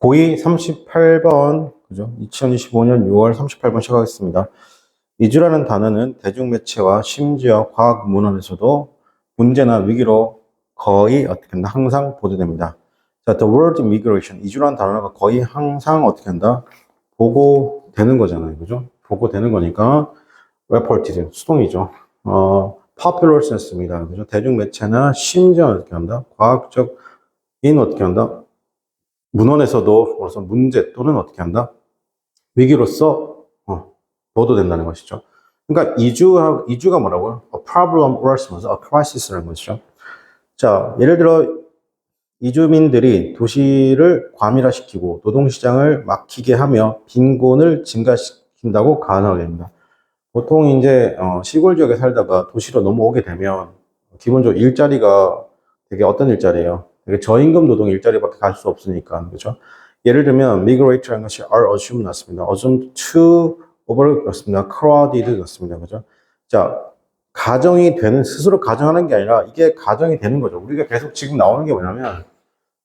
고의 38번, 그죠? 2025년 6월 38번 시작하겠습니다. 이주라는 단어는 대중매체와 심지어 과학 문헌에서도 문제나 위기로 거의 어떻게 한다? 항상 보도됩니다. 자, the word migration. 이주라는 단어가 거의 항상 어떻게 한다? 보고되는 거잖아요. 그죠? 보고되는 거니까, reported, 수동이죠. popular sense입니다. 그죠? 대중매체나 심지어 어떻게 한다? 과학적인 어떻게 한다? 문헌에서도 우선 문제 또는 어떻게 한다? 위기로서 보도된다는 것이죠. 그러니까 이주가 뭐라고요? A problem or a crisis라는 것이죠. 자, 예를 들어 이주민들이 도시를 과밀화시키고 노동시장을 막히게 하며 빈곤을 증가시킨다고 가정하게 됩니다. 보통 이제 시골 지역에 살다가 도시로 넘어오게 되면 기본적으로 일자리가 되게 어떤 일자리예요? 되게 저임금 노동 일자리밖에 갈 수 없으니까, 그죠? 예를 들면 migrate라는 것이 are assumed 났습니다. assumed to over 났습니다. crowded 났습니다. 그죠? 자, 가정이 되는, 스스로 가정하는 게 아니라 이게 가정이 되는 거죠. 우리가 계속 지금 나오는 게 뭐냐면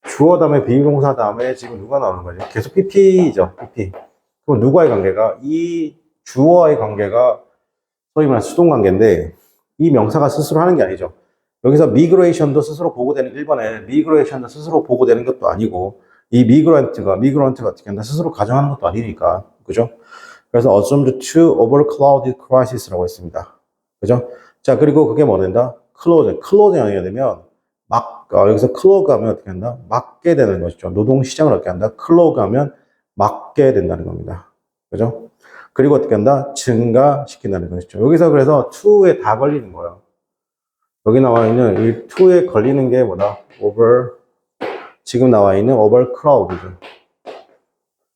주어 다음에 비동사 다음에 지금 누가 나오는 거죠? 계속 PP죠. PP. 그럼 누구와의 관계가? 이 주어와의 관계가 소위 말하는 수동 관계인데 이 명사가 스스로 하는 게 아니죠. 여기서 migration도 스스로 보고되는 1번에 migration도 스스로 보고되는 것도 아니고 이 migrant가 어떻게 한다? 스스로 가정하는 것도 아니니까. 그죠? 그래서 assumed to overclouded crisis라고 했습니다. 그죠? 자, 그리고 그게 뭐 된다? closeing 하게 되면 여기서 clog 하면 어떻게 한다? 막게 되는 것이죠. 노동시장을 어떻게 한다? clog 하면 막게 된다는 겁니다. 그죠? 그리고 어떻게 한다? 증가시킨다는 것이죠. 여기서 그래서 to에 다 걸리는 거예요. 여기 나와 있는 이 to에 걸리는 게 뭐다? 지금 나와 있는 overcrowd죠.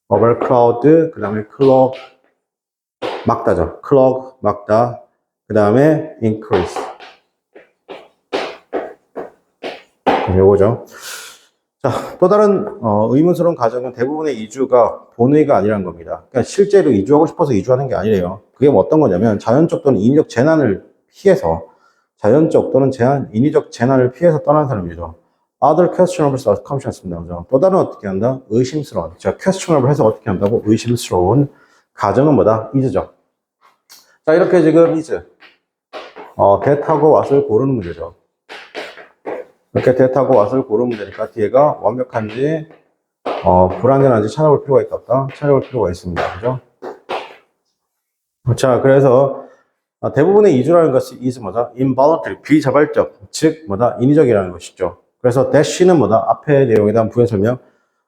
overcrowd, 그 다음에 clog, 막다죠. clog, 막다. 그 다음에 increase. 요거죠. 자, 또 다른 의문스러운 가정은 대부분의 이주가 본의가 아니라는 겁니다. 그러니까 실제로 이주하고 싶어서 이주하는 게 아니래요. 그게 뭐 어떤 거냐면 자연적 또는 인위적 재난을 피해서 자연적 또는 인위적 재난을 피해서 떠난 사람이죠. Other questionable circumstances입니다. 또 다른 어떻게 한다? 의심스러운. 자, questionable 해서 어떻게 한다고? 의심스러운 가정은 뭐다? is죠. 자, 이렇게 지금 is. that하고 what을 고르는 문제죠. 이렇게 that하고 what을 고르면 되니까 뒤에가 완벽한지 불완전한지 찾아볼 필요가 있다 없다? 찾아볼 필요가 있습니다. 그죠? 자, 그래서 대부분의 이주라는 것이 is 뭐다? involuntary, 비자발적, 즉 뭐다? 인위적이라는 것이죠. 그래서 dash는 뭐다? 앞에 내용에 대한 부연 설명.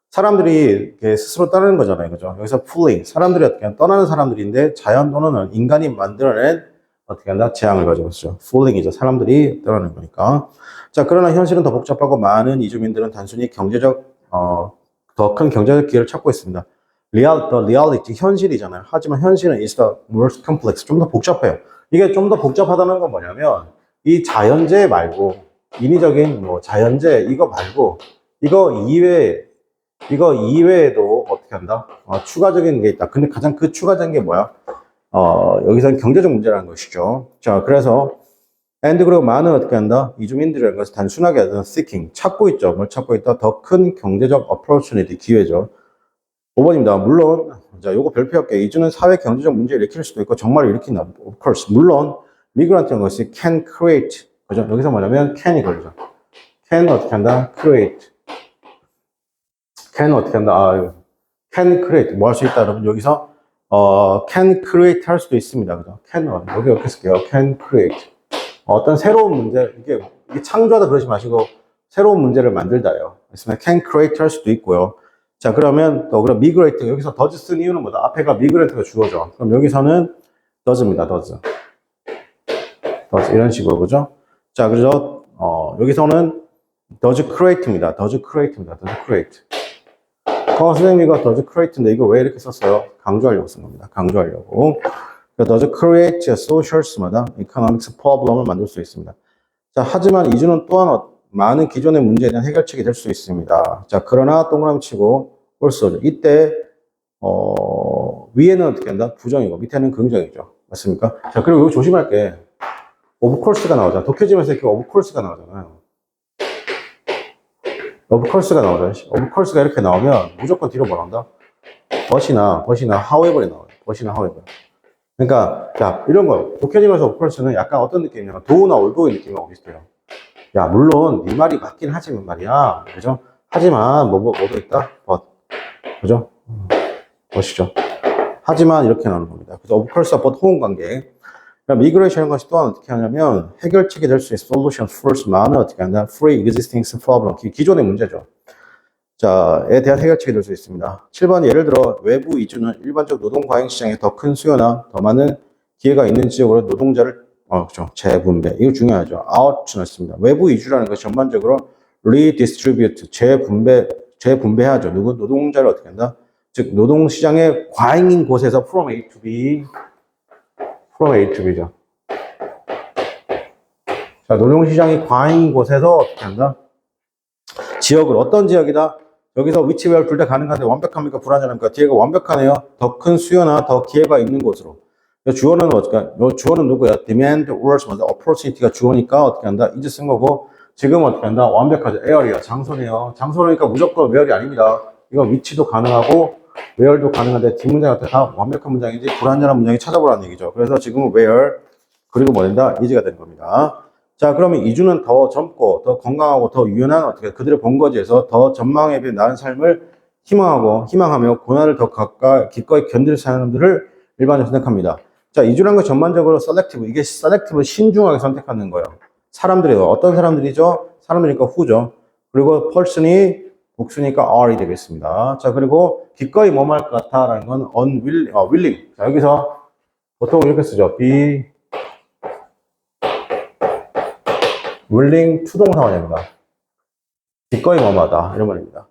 사람들이 스스로 떠나는 거잖아요. 그죠? 여기서 fleeing, 사람들이 어떻게 떠나는 사람들인데 자연 또는 인간이 만들어낸 어떻게 한다? 재앙을 가지고 있죠. fleeing이죠. 사람들이 떠나는 거니까. 자, 그러나 현실은 더 복잡하고 많은 이주민들은 단순히 더 큰 경제적 기회를 찾고 있습니다. the reality, 현실이잖아요. 하지만 현실은 is the more complex, 좀 더 복잡해요. 이게 좀 더 복잡하다는 건 뭐냐면, 이 자연재해 말고, 인위적인 자연재해, 이거 말고, 이거 이외에도 어떻게 한다? 추가적인 게 있다. 근데 가장 그 추가적인 게 뭐야? 여기서는 경제적 문제라는 것이죠. 자, 그래서, 그리고 많은 어떻게 한다? 이주민들이라는 것은 단순하게 seeking, 찾고 있죠. 뭘 찾고 있다? 더 큰 경제적 opportunity, 기회죠. 5번입니다. 물론, 자, 요거 별표할게요. 이주는 사회 경제적 문제를 일으킬 수도 있고, 정말 일으킨다. Of course. 물론, migrant라는 것이 can create. 그죠? 여기서 뭐냐면, can이 걸리죠. can 어떻게 한다? create. can 어떻게 한다? can create. 뭐 할 수 있다, 여러분? 여기서, can create 할 수도 있습니다. 그죠? can, 여기 이렇게 쓸게요. can create. 어떤 새로운 문제, 이게 창조하다 그러지 마시고, 새로운 문제를 만들다요. 그래서 can create 할 수도 있고요. 자, 그러면 그럼 migrate, 여기서 does 쓴 이유는 뭐다? 앞에가 migrant가 주어죠. 그럼 여기서는 does입니다. does. 이런 식으로, 그죠? 자, 그래서 여기서는 does create입니다. does create. 선생님이가 does create인데 이거 왜 이렇게 썼어요? 강조하려고 쓴 겁니다. 강조하려고. does create a socials마다 economics problem을 만들 수 있습니다. 자, 하지만 이주는 또한 많은 기존의 문제에 대한 해결책이 될 수 있습니다. 자, 그러나 동그라미 치고 also 이때 위에는 어떻게 한다? 부정이고 밑에는 긍정이죠. 맞습니까? 자, 그리고 이거 조심할 게 of course가 나오잖아. 독해지면서 이렇게 of course가 나오잖아요. of course가 나오죠. of course가 이렇게 나오면 무조건 뒤로 뭐 나온다? but이나 however이 나와요. but이나 however. 그러니까, 자, 이런 거. 독해지면서 of course는 약간 어떤 느낌이냐면, do나 although의 느낌하고 비슷해요. 야, 물론, 네 말이 맞긴 하지만 말이야. 그죠? 하지만, 뭐도 있다? but. 그죠? but이죠. 하지만, 이렇게 나오는 겁니다. 그래서 of course와 but 호응 관계. 미그레이션이라는 것이 또한 어떻게 하냐면, 해결책이 될 수 있는 solution first만은 어떻게 한다? free existing problem. 기존의 문제죠. 자, 에 대한 해결책이 될 수 있습니다. 7번 예를 들어 외부 이주는 일반적 노동 과잉 시장에 더 큰 수요나 더 많은 기회가 있는 지역으로 노동자를 그렇죠. 재분배. 이거 중요하죠. out였습니다. 외부 이주라는 것이 전반적으로 redistribute, 재분배하죠. 누구? 노동자를 어떻게 한다? 즉 노동 시장의 과잉인 곳에서 from A to B죠. 자, 노동 시장이 과잉인 곳에서 어떻게 한다? 지역을 어떤 지역이다? 여기서 위치 배열 둘 다 가능한데 완벽합니까? 불완전합니까? 뒤에가 완벽하네요. 더 큰 수요나 더 기회가 있는 곳으로. 주어는 어떨까? 주어는 누구야? demand, words, opportunity가 주어니까 어떻게 한다? 이제 쓴 거고 지금 어떻게 한다? 완벽하죠. area야. 장소네요. 장소니까 무조건 where이 아닙니다. 이건 위치도 가능하고 where도 가능한데 뒷문장 같은 다 완벽한 문장인지 불완전한 문장이 찾아보라는 얘기죠. 그래서 지금은 where 그리고 뭐 된다? 이제가 된 겁니다. 자, 그러면 이주는 더 젊고, 더 건강하고, 더 유연한, 어떻게, 그들의 본거지에서 더 전망에 비해 나은 삶을 희망하며, 고난을 더 기꺼이 견딜 사람들을 일반적으로 선택합니다. 자, 이주란 건 전반적으로 selective, 이게 selective 신중하게 선택하는 거예요. 사람들이요. 어떤 사람들이죠? 사람들이니까 who죠. 그리고 person이 복수니까 are이 되겠습니다. 자, 그리고 기꺼이 뭐뭐 할 것 같아 라는 건 willing. 자, 여기서 보통 이렇게 쓰죠. be willing 투동사원입니다. 기꺼이 뭐뭐하다 이런 말입니다.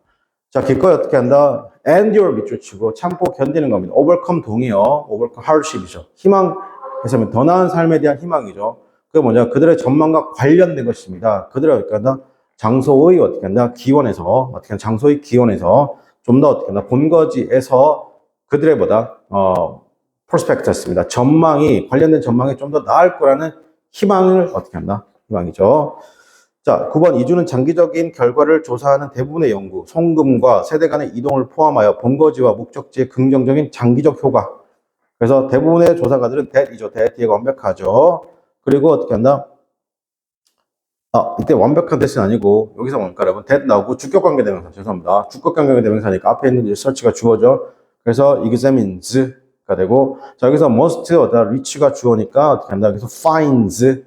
자, 기꺼이 어떻게 한다? endure 밑줄 치고 참고 견디는 겁니다. overcome 동의어, overcome hardship이죠. 희망에서 더 나은 삶에 대한 희망이죠. 그게 뭐냐? 그들의 전망과 관련된 것입니다. 그들의 어떻게 한다? 장소의 어떻게 한다? 기원에서 어떻게 한다? 장소의 기원에서 좀 더 어떻게 한다? 본거지에서 그들의 prospect였습니다. 관련된 전망이 좀 더 나을 거라는 희망을 어떻게 한다? 희망이죠. 자, 9번 이주는 장기적인 결과를 조사하는 대부분의 연구, 송금과 세대 간의 이동을 포함하여 본거지와 목적지의 긍정적인 장기적 효과. 그래서 대부분의 조사가들은 that이죠. that 뒤가 완벽하죠. 그리고 어떻게 한다? 이때 완벽한 that은 아니고 여기서 뭡니까 여러분? that 나오고 주격관계 대명사. 죄송합니다. 주격관계 대명사니까 앞에 있는 search가 주어죠. 그래서 examines가 되고 자, 여기서 must, reach가 주어니까 어떻게 한다? 여기서 finds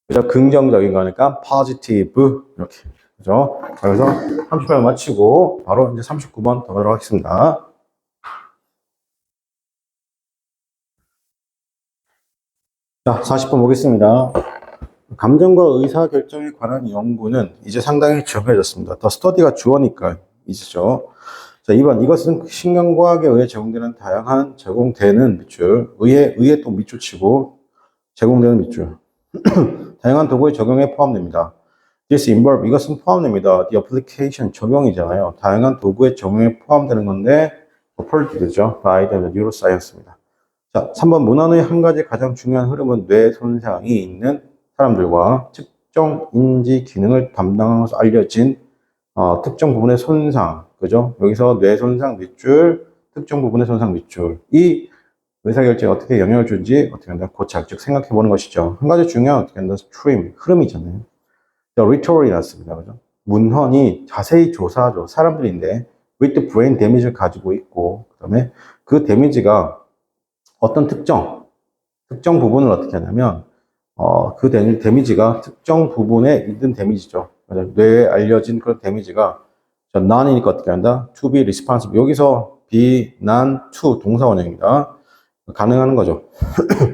그죠? 긍정적인 거니까 positive 이렇게 그죠? 자, 그래서 38번 마치고 바로 이제 39번 더 가도록 하겠습니다. 자, 40번 보겠습니다. 감정과 의사결정에 관한 연구는 이제 상당히 정해졌습니다. 더 스터디가 주어니까 이제죠. 자, 2번 이것은 신경과학에 의해 제공되는 다양한 제공되는 밑줄 의해 또 밑줄 치고 제공되는 밑줄 다양한 도구의 적용에 포함됩니다. This involve 이것은 포함됩니다. The application 적용이잖아요. 다양한 도구의 적용에 포함되는 건데 applied죠. by the neuroscience입니다. 자, 3번 문헌의 한 가지 가장 중요한 흐름은 뇌 손상이 있는 사람들과 특정 인지 기능을 담당하면서 알려진 특정 부분의 손상, 그죠? 여기서 뇌 손상 밑줄, 특정 부분의 손상 밑줄. 이 의사결정에 어떻게 영향을 주는지 어떻게 한다? 고착, 즉 생각해 보는 것이죠. 한 가지 중요한 어떻게 한다? stream, 흐름이잖아요. 리터럴이 났습니다. 그죠? 문헌이 자세히 조사하죠. 사람들인데 with brain damage를 가지고 있고 그다음에 그 데미지가 어떤 특정 부분을 어떻게 하냐면 그 데미지가 특정 부분에 있는 데미지죠. 뇌에 알려진 그런 데미지가 non이니까 어떻게 한다? to be responsible. 여기서 be, non, to 동사원형입니다. 가능한 거죠.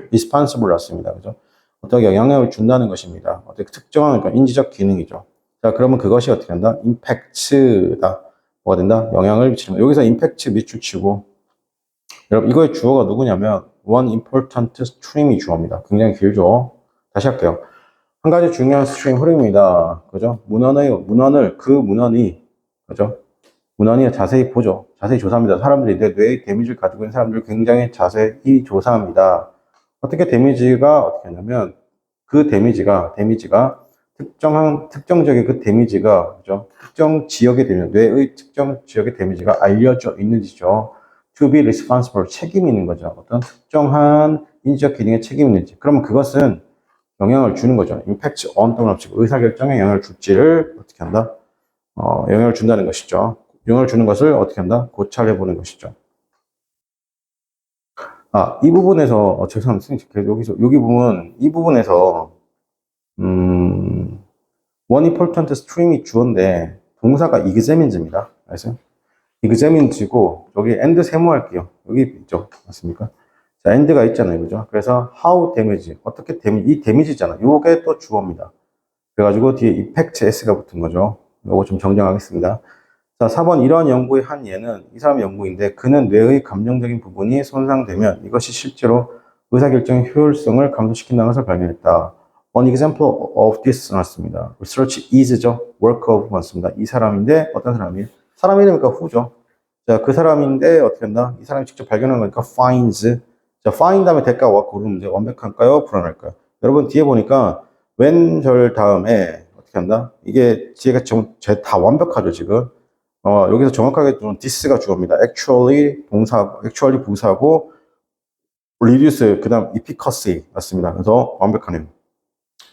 responsible 났습니다. 그죠? 어떻게 영향을 준다는 것입니다. 어떻게 특정한 그러니까 인지적 기능이죠. 자, 그러면 그것이 어떻게 한다? impact다. 뭐가 된다? 영향을 미치는 거. 여기서 impact 밑줄 치고 여러분 이거의 주어가 누구냐면 one important stream이 주어입니다. 굉장히 길죠. 다시 할게요. 한 가지 중요한 스트림 흐름입니다. 그죠? 문헌이 그죠? 문헌이 자세히 보죠. 자세히 조사합니다. 사람들이 내 뇌에 데미지를 가지고 있는 사람들을 굉장히 자세히 조사합니다. 어떻게 데미지가 어떻게 하냐면 그 데미지가 특정적인 그 데미지가, 그죠? 특정 지역의 데미지, 뇌의 특정 지역의 데미지가 알려져 있는지죠. To be responsible, 책임이 있는 거죠. 어떤 특정한 인지적 기능에 책임이 있는지. 그러면 그것은 영향을 주는 거죠. impact on 또는 없이 의사결정에 영향을 줄지를 어떻게 한다? 영향을 준다는 것이죠. 영향을 주는 것을 어떻게 한다? 고찰해 보는 것이죠. 이 부분에서, 죄송합니다. 선생님, 여기 부분, 이 부분에서, one important stream이 주어인데, 동사가 examines입니다. 알았어요? examines고, 여기 and 세모할게요. 여기 있죠. 맞습니까? 자, and가 있잖아요. 그죠? 그래서 how damage, 어떻게 데미지, 이 데미지잖아. 요게 또 주어입니다. 그래가지고 뒤에 effect s가 붙은 거죠. 요거 좀 정정하겠습니다. 자, 4번 이러한 연구의 한 예는 이 사람의 연구인데 그는 뇌의 감정적인 부분이 손상되면 이것이 실제로 의사결정의 효율성을 감소시킨다는 것을 발견했다. An example of this 나왔습니다. Research is죠. work of 맞습니다. 이 사람인데 어떤 사람이에요? 사람 이름이니까 who죠. 자, 그 사람인데 어떻게 한다? 이 사람이 직접 발견한 거니까 finds. 자, find 다음에 대가와 고르는 문제 완벽할까요? 불안할까요? 여러분 뒤에 보니까 when 절 다음에 어떻게 한다? 이게 뒤에가 다 완벽하죠, 지금. 여기서 정확하게 좀 this가 주어입니다. actually 부사고, reduce, 그 다음 efficacy 맞습니다. 그래서 완벽하네요.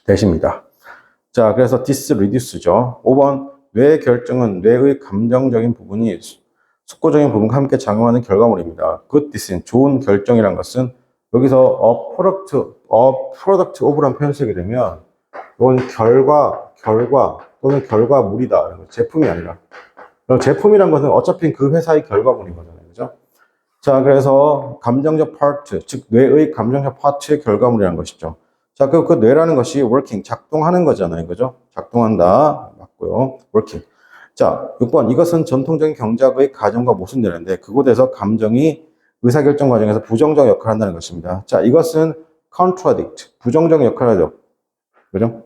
대시입니다. 자, 그래서 this reduce죠. 5번, 뇌 결정은 뇌의 감정적인 부분이 숙고적인 부분과 함께 작용하는 결과물입니다. good decision, 좋은 결정이란 것은 여기서 a product of란 표현 쓰게 되면 이건 결과 또는 결과물이다. 제품이 아니라. 그럼 제품이란 것은 어차피 그 회사의 결과물인 거잖아요. 그죠? 자, 그래서 감정적 파트, 즉, 뇌의 감정적 파트의 결과물이라는 것이죠. 자, 그 뇌라는 것이 working, 작동하는 거잖아요. 그죠? 작동한다. 맞고요. working. 자, 6번. 이것은 전통적인 경제학의 가정과 모순되는데 그곳에서 감정이 의사결정 과정에서 부정적 역할을 한다는 것입니다. 자, 이것은 contradict, 부정적 역할을 하죠. 그죠?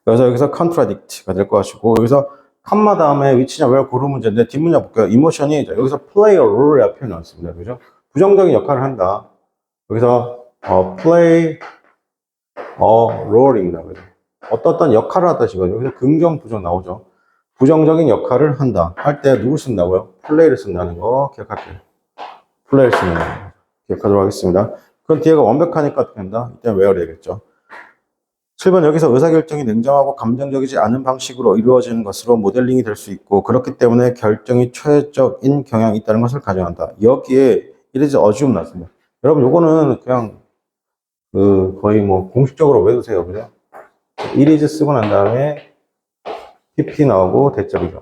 그래서 여기서 contradict가 될 것이고, 여기서 컴마 다음에 위치냐 where 고르는 문제인데 뒷문장 볼게요. 이모션이 플레이 play a role이라고 표현 나왔습니다. 그죠? 부정적인 역할을 한다. 여기서 play a role입니다. 그죠? 어떤 역할을 하다 지금 여기서 긍정 부정 나오죠. 부정적인 역할을 한다. 할 때 누굴 쓴다고요? play를 쓴다는 거 기억할게요. play를 쓰는 거 기억하도록 하겠습니다. 그럼 뒤에가 완벽하니까 어떻게 한다? 이때 where 되겠죠. 7번 여기서 의사결정이 냉정하고 감정적이지 않은 방식으로 이루어지는 것으로 모델링이 될 수 있고 그렇기 때문에 결정이 최적인 경향이 있다는 것을 가정한다. 여기에 이래서 어지움 났습니다. 여러분 요거는 그냥 거의 뭐 공식적으로 외우세요. 그죠? 이리즈 쓰고 난 다음에 PP 나오고 대절이죠.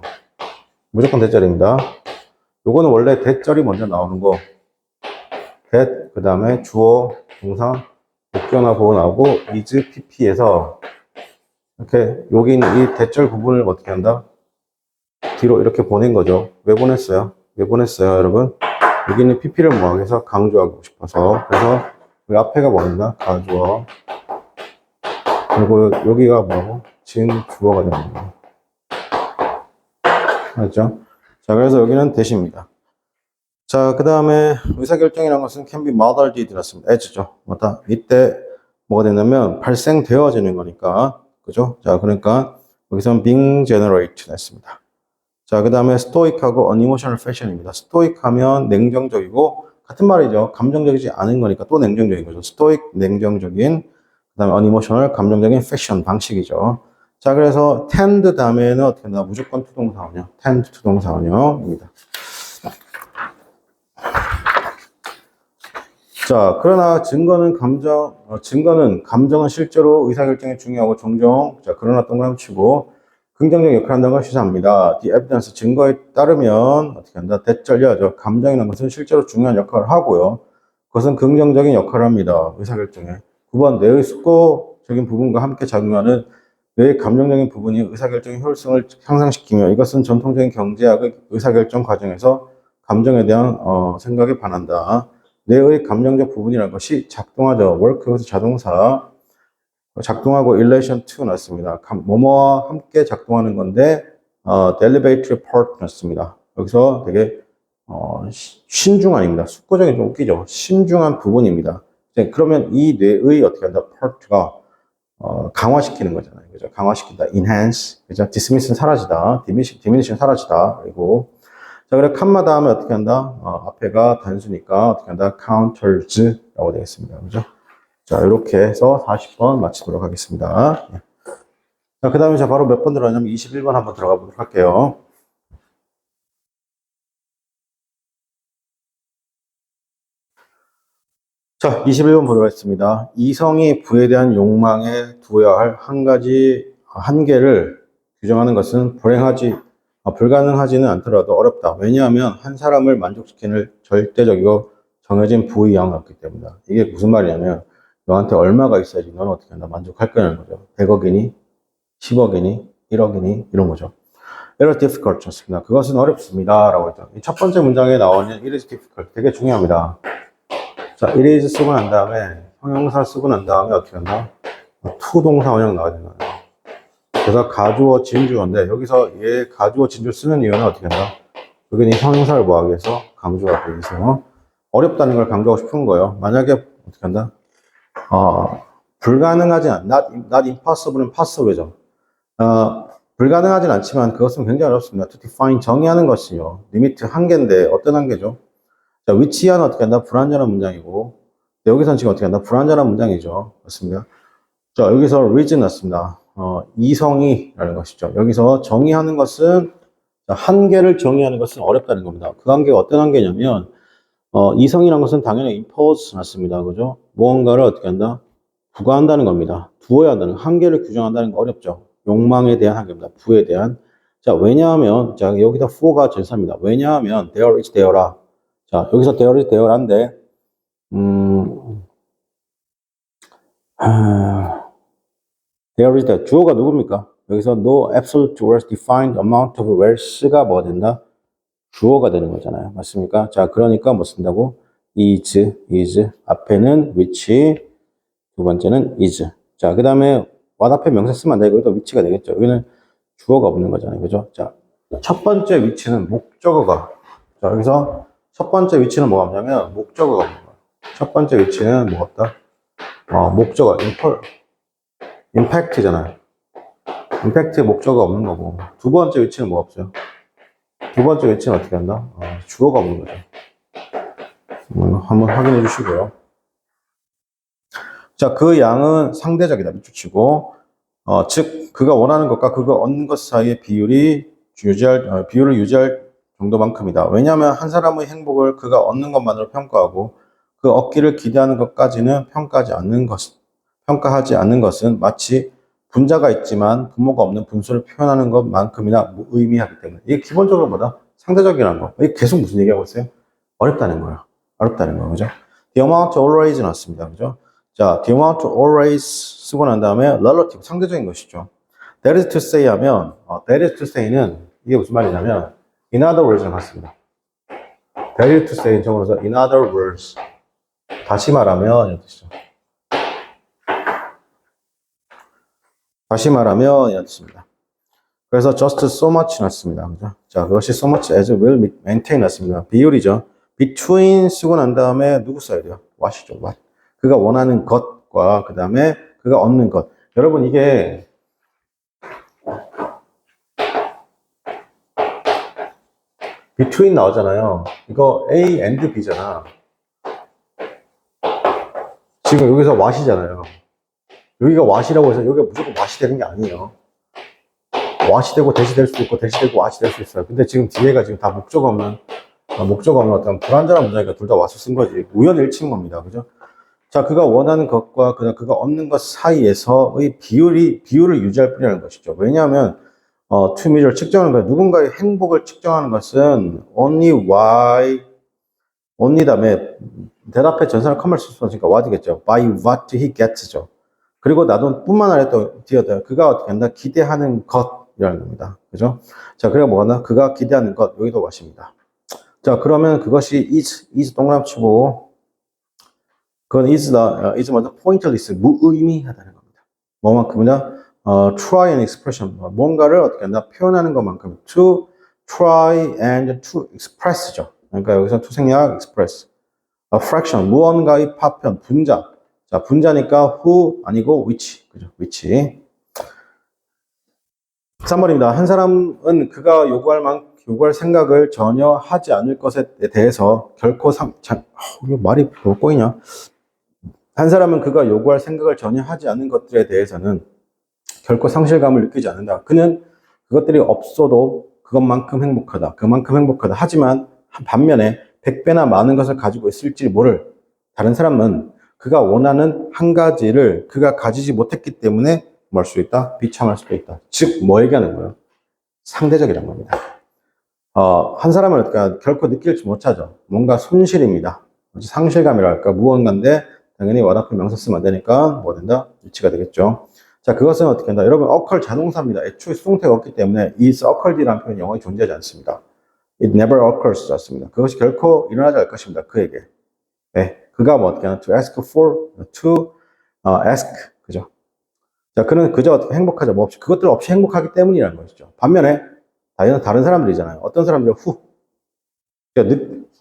무조건 대절입니다. 요거는 원래 대절이 먼저 나오는 거. 그 다음에 주어, 동사, 목적어나 보호 나오고 is pp에서 이렇게 여기 있는 이 대절 부분을 어떻게 한다? 뒤로 이렇게 보낸 거죠. 왜 보냈어요? 여러분? 여기 있는 pp를 뭐하기 위해서 강조하고 싶어서. 그래서 그 앞에가 뭐입니다? 가주어. 그리고 여기가 뭐고? 주어가 되는 거예요. 맞죠? 자, 그래서 여기는 대시입니다. 자, 그 다음에 의사결정이라는 것은 can be modeled 들었습니다. as죠. 맞다. 이때 뭐가 되냐면 발생되어지는 거니까. 그죠? 자, 그러니까 여기서는 being generated 했습니다. 자, 그 다음에 stoic하고 unemotional fashion입니다. stoic 하면 냉정적이고 같은 말이죠. 감정적이지 않은 거니까 또 냉정적인 거죠. stoic, 냉정적인. 그 다음에 unemotional, 감정적인 fashion, 방식이죠. 자, 그래서 tend 다음에는 어떻게 된다? 무조건 투동사원형. tend 투동사원형입니다. 자, 그러나 증거는 감정은 실제로 의사결정에 중요하고 종종, 자, 그러나 동그라미 치고, 긍정적 역할을 한다는 걸 시사합니다. The evidence, 증거에 따르면, 어떻게 한다? 대절려야죠. 감정이라는 것은 실제로 중요한 역할을 하고요. 그것은 긍정적인 역할을 합니다. 의사결정에. 9번, 뇌의 숙고적인 부분과 함께 작용하는 뇌의 감정적인 부분이 의사결정의 효율성을 향상시키며, 이것은 전통적인 경제학의 의사결정 과정에서 감정에 대한 생각에 반한다. 뇌의 감정적 부분이라는 것이 작동하죠. work 여기서 자동사 작동하고 relation to 났습니다. 뭐뭐와 함께 작동하는 건데 deliberate part 났습니다. 여기서 되게 신중한입니다. 숙고적인 좀 웃기죠. 신중한 부분입니다. 그러면 이 뇌의 어떻게 한다? part가 강화시키는 거잖아요. 그죠? 강화시킨다. enhance. 그죠? dismiss는 사라지다. diminish는 사라지다. 그리고, 자, 그래, 칸마 다음에 어떻게 한다? 앞에가 단수니까 어떻게 한다? counters라고 되겠습니다. 그죠? 자, 이렇게 해서 40번 마치도록 하겠습니다. 예. 자, 그 다음에 자, 바로 몇 번 들어가냐면 21번 한번 들어가 보도록 할게요. 자, 21번 보도록 하겠습니다. 이성이 부에 대한 욕망에 두어야 할 한 가지 한계를 규정하는 것은 불가능하지는 않더라도 어렵다. 왜냐하면 한 사람을 만족시키는 절대적이고 정해진 부의 양이 없기 때문이다. 이게 무슨 말이냐면 너한테 얼마가 있어야지 너는 어떻게 한다 만족할 거냐는 거죠. 100억이니 10억이니 1억이니 이런 거죠. Very difficult 였습니다. 그것은 어렵습니다. 라고 했죠. 첫 번째 문장에 나오는 it is difficult 되게 중요합니다. 자, it is 쓰고 난 다음에 형용사 쓰고 난 다음에 어떻게 한다? to 동사 원형 나와야 되나요? 그래서 가주어 진주어인데 여기서 얘 가주어 진주 쓰는 이유는 어떻게 한다? 여기는 형용사를 뭐하기 위해서 강조하기 위해서 어렵다는 걸 강조하고 싶은 거예요. 만약에 어떻게 한다? 불가능하진 not impossible은 passible이죠. 불가능하진 않지만 그것은 굉장히 어렵습니다. to define 정의하는 것이요. 리미트 한계인데 어떤 한계죠? 자, 위치한 어떻게 한다? 불완전한 문장이고 여기서는 지금 어떻게 한다? 불완전한 문장이죠. 맞습니다. 자, 여기서 reason 났습니다. 이성이라는 것이죠. 여기서 정의하는 것은 한계를 정의하는 것은 어렵다는 겁니다. 그 한계가 어떤 한계냐면 이성이라는 것은 당연히 impose 났습니다. 그죠? 무언가를 어떻게 한다? 부과한다는 겁니다. 두어야 한다는 한계를 규정한다는 거 어렵죠. 욕망에 대한 한계입니다. 부에 대한. 자, 왜냐하면 자, 여기다 for가 전사입니다. 왜냐하면 there is there라. 자, 여기서 there is there란데 there is there. 주어가 누굽니까? 여기서 no absolute or defined amount of wealth가 뭐가 된다? 주어가 되는 거잖아요. 맞습니까? 자, 그러니까 뭐 쓴다고? is 앞에는 which 두 번째는 is. 자, 그 다음에 what 앞에 명사 쓰면 안 돼. 여기도 위치가 되겠죠. 여기는 주어가 없는 거잖아요. 그죠? 자, 첫 번째 위치는 목적어가. 자, 여기서 첫 번째 위치는 뭐가 없냐면 목적어가 없는 거예요. 첫 번째 위치는 뭐가 없다? 목적어, 임팩트잖아요. 임팩트에 목적어가 없는 거고. 두 번째 위치는 뭐 없어요? 두 번째 위치는 어떻게 한다? 주어가 없는 거죠. 한번 확인해 주시고요. 자, 그 양은 상대적이다. 밑줄치고. 즉, 그가 원하는 것과 그가 얻는 것 사이의 비율을 유지할 정도만큼이다. 왜냐하면 한 사람의 행복을 그가 얻는 것만으로 평가하고 그 얻기를 기대하는 것까지는 평가하지 않는 것은 마치 분자가 있지만 분모가 없는 분수를 표현하는 것만큼이나 무의미하기 때문에 이게 기본적으로 뭐다? 상대적이라는 거. 이게 계속 무슨 얘기하고 있어요? 어렵다는 거예요. 어렵다는 거, 그죠? The amount always 나왔습니다. 그죠? 자, the amount always 쓰고 난 다음에 relative, 상대적인 것이죠. That is to say 하면, that is to say는 이게 무슨 말이냐면, in other words랑 같습니다. That is to say는 적어서 in other words. 다시 말하면, 이런 뜻이죠. 다시 말하면, 이런 뜻입니다. 그래서 just so much 났습니다. 그죠? 자, 그것이 so much as will maintain 났습니다. 비율이죠. between 쓰고 난 다음에 누구 써야 돼요? what이죠, what. 그가 원하는 것과 그 다음에 그가 얻는 것. 여러분 이게 between 나오잖아요. 이거 A and B잖아. 지금 여기서 what이잖아요. 여기가 what이라고 해서 여기가 무조건 what이 되는 게 아니에요. what이 되고 대시 될 수도 있고 대시 되고 what이 될 수 있어요. 근데 지금 뒤에가 지금 다 목적 없는 어떤 불완전한 문장이니까 둘 다 what을 쓴 거지. 우연일치인 겁니다. 그죠? 자, 그가 원하는 것과 그가 얻는 것 사이에서의 비율을 유지할 뿐이라는 것이죠. 왜냐하면, to measure 측정하는 거예요. 누군가의 행복을 측정하는 것은 only 다음에 대답에 전사를 커머스 쓰니까 what이겠죠. by what he gets죠. 그리고 나도 뿐만 아니라 또 뒤에다 그가 어떻게 한다? 기대하는 것이라는 겁니다. 그죠? 자, 그리고 뭐가 그가 기대하는 것, 여기도 what입니다. 자, 그러면 그것이 is 동그라미 치고, 그건 is 먼저 pointless, 무의미하다는 겁니다. 뭐만큼이나 try and expression, 뭔가를 어떻게 한다? 표현하는 것만큼 to try and to express죠. 그러니까 여기서 to 생략 express. A fraction, 무언가의 파편, 분자. 자, 분자니까 who 아니고 which. 그죠? which. 3번입니다. 한 사람은 그가 요구할 생각을 전혀 하지 않을 것에 대해서 결코 이거 말이 뭐 꼬이냐? 한 사람은 그가 요구할 생각을 전혀 하지 않는 것들에 대해서는 결코 상실감을 느끼지 않는다. 그는 그것들이 없어도 그것만큼 행복하다. 그만큼 행복하다. 하지만 반면에 100배나 많은 것을 가지고 있을지 모를 다른 사람은 그가 원하는 한 가지를 그가 가지지 못했기 때문에 뭘 수 있다? 비참할 수도 있다. 즉, 뭐 얘기하는 거예요? 상대적이란 겁니다. 한 사람은 그러니까 결코 느낄지 못하죠. 뭔가 손실입니다. 상실감이랄까, 무언가인데 당연히 와닿은 명사 쓰면 안 되니까 뭐 된다? 위치가 되겠죠. 자, 그것은 어떻게 한다? 여러분, occur 자동사입니다. 애초에 수동태가 없기 때문에 is occurred라는 표현이 영어에 존재하지 않습니다. It never occurs 였습니다. 그것이 결코 일어나지 않을 것입니다. 그에게. 네, 그가 뭐 어떻게 하나? To ask for, to ask, 그죠? 자, 그는 그저 행복하죠. 뭐 없이, 그것들 없이 행복하기 때문이라는 것이죠. 반면에 다른 사람들이잖아요. 어떤 사람들은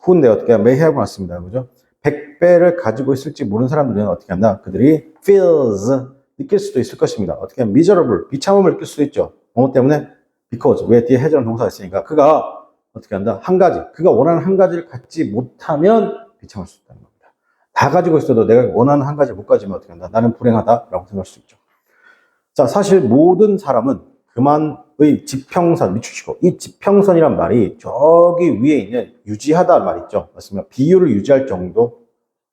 후인데 어떻게 may have 왔습니다. 그죠? 100배를 가지고 있을지 모르는 사람들은 어떻게 한다? 그들이 feels, 느낄 수도 있을 것입니다. 어떻게 하면 miserable, 비참함을 느낄 수도 있죠. 뭐 때문에? because, 왜 뒤에 해전 동사가 있으니까. 그가 어떻게 한다? 한 가지, 그가 원하는 한 가지를 갖지 못하면 비참할 수 있다는 겁니다. 다 가지고 있어도 내가 원하는 한 가지를 못 가지면 어떻게 한다? 나는 불행하다라고 생각할 수 있죠. 자, 사실 모든 사람은 그만의 지평선, 밑추시고, 이 지평선이란 말이 저기 위에 있는 유지하다 말 있죠. 맞습니다. 비율을 유지할 정도,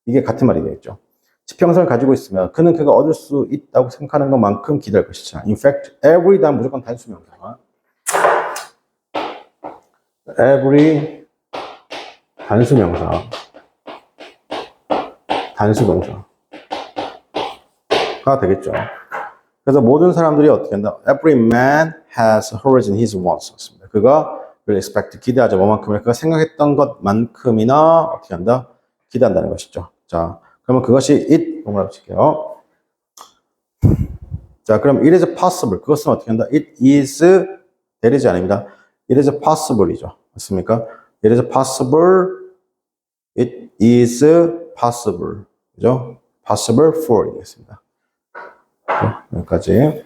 이게 같은 말이 되겠죠. 지평선을 가지고 있으면 그는 그가 얻을 수 있다고 생각하는 것만큼 기대할 것이잖아. In fact, every 다음 무조건 단수명사. every 단수명사가 되겠죠. 그래서 모든 사람들이 어떻게 한다? Every man has a horizon his wants. 그가 will expect, 기대하죠. 뭐만큼이나 그가 생각했던 것만큼이나 어떻게 한다? 기대한다는 것이죠. 자, 그러면 그것이 it, 동그라미 칠게요. 자, 그럼 it is possible. 그것은 어떻게 한다? It is, that is 아닙니다. It is possible이죠. 맞습니까? It is possible. It is possible. 그죠? possible for 이겠습니다. 여기까지.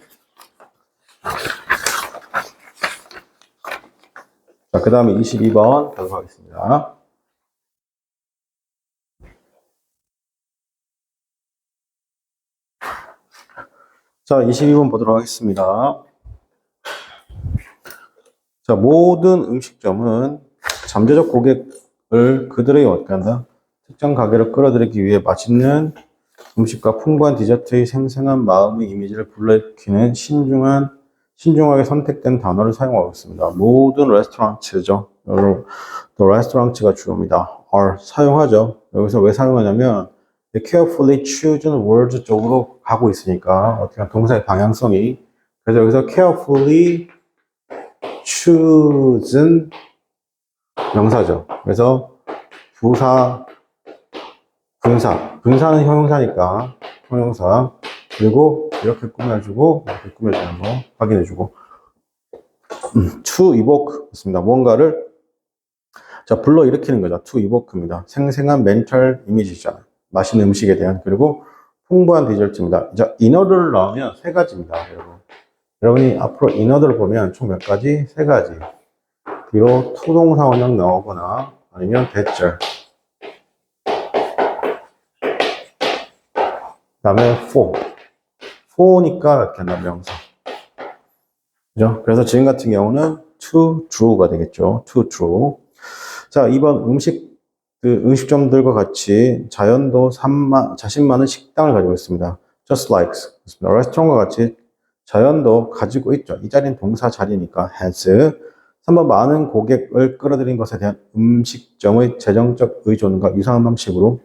자, 그 다음에 22번 가도록 하겠습니다. 자, 22번 보도록 하겠습니다. 자, 모든 음식점은 잠재적 고객을 그들의 어떻게 한다? 특정 가게를 끌어들이기 위해 맛있는 음식과 풍부한 디저트의 생생한 마음의 이미지를 불러일으키는 신중하게 선택된 단어를 사용하고 있습니다. 모든 레스토랑츠죠. 또 레스토랑츠가 주어입니다. are 사용하죠. 여기서 왜 사용하냐면 carefully chosen words 쪽으로 가고 있으니까 어떻게 보면 동사의 방향성이, 그래서 여기서 carefully chosen 명사죠. 그래서 분사는 형용사니까 형용사, 그리고 이렇게 꾸며주고 이렇게 꾸며주는 거 확인해주고 to evoke 있습니다. 뭔가를 불러일으키는 거죠. to evoke입니다. 생생한 멘탈 이미지잖아요. 맛있는 음식에 대한, 그리고 풍부한 디저트입니다. 자, 인어를 넣으면 세 가지입니다. 여러분이 앞으로 인어들을 보면 총 몇 가지? 세 가지. 뒤로 투동사 원형 나오거나 아니면 대절. 그 다음에 for니까 이렇게 한다, 명사. 그죠? 그래서 지금 같은 경우는 to drew가 되겠죠. to drew. 자, 2번 음식점들과 같이 자연도 자신 많은 식당을 가지고 있습니다. just like. 레스토랑과 같이 자연도 가지고 있죠. 이 자리는 동사 자리니까 has. 3번 많은 고객을 끌어들인 것에 대한 음식점의 재정적 의존과 유사한 방식으로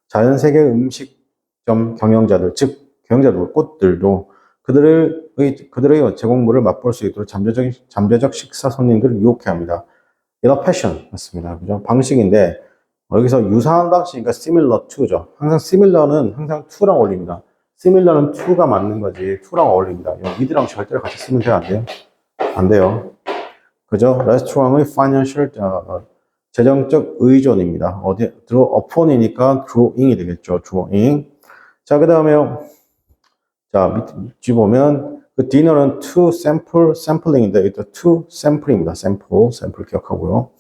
자연 세계 음식점 경영자들, 즉 경영자들, 꽃들도 그들의 제공물을 맛볼 수 있도록 잠재적 식사 손님들을 유혹해 합니다. 이거 패션 맞습니다. 그죠? 방식인데 여기서 유사한 방식이니까 similar to죠. 항상 similar는 항상 to랑 어울립니다. similar는 to가 맞는 거지 to랑 어울립니다. 이들랑 절대로 같이 쓰면 돼요? 안 돼요? 안 돼요. 그죠? 레스토랑의 financial 재정적 의존입니다. upon이니까 drawing이 되겠죠. drawing. 자, 그 다음에요. 자, 밑에 보면, 그 dinner는 to sample, sampling인데, 이거 to sample입니다. sample 기억하고요.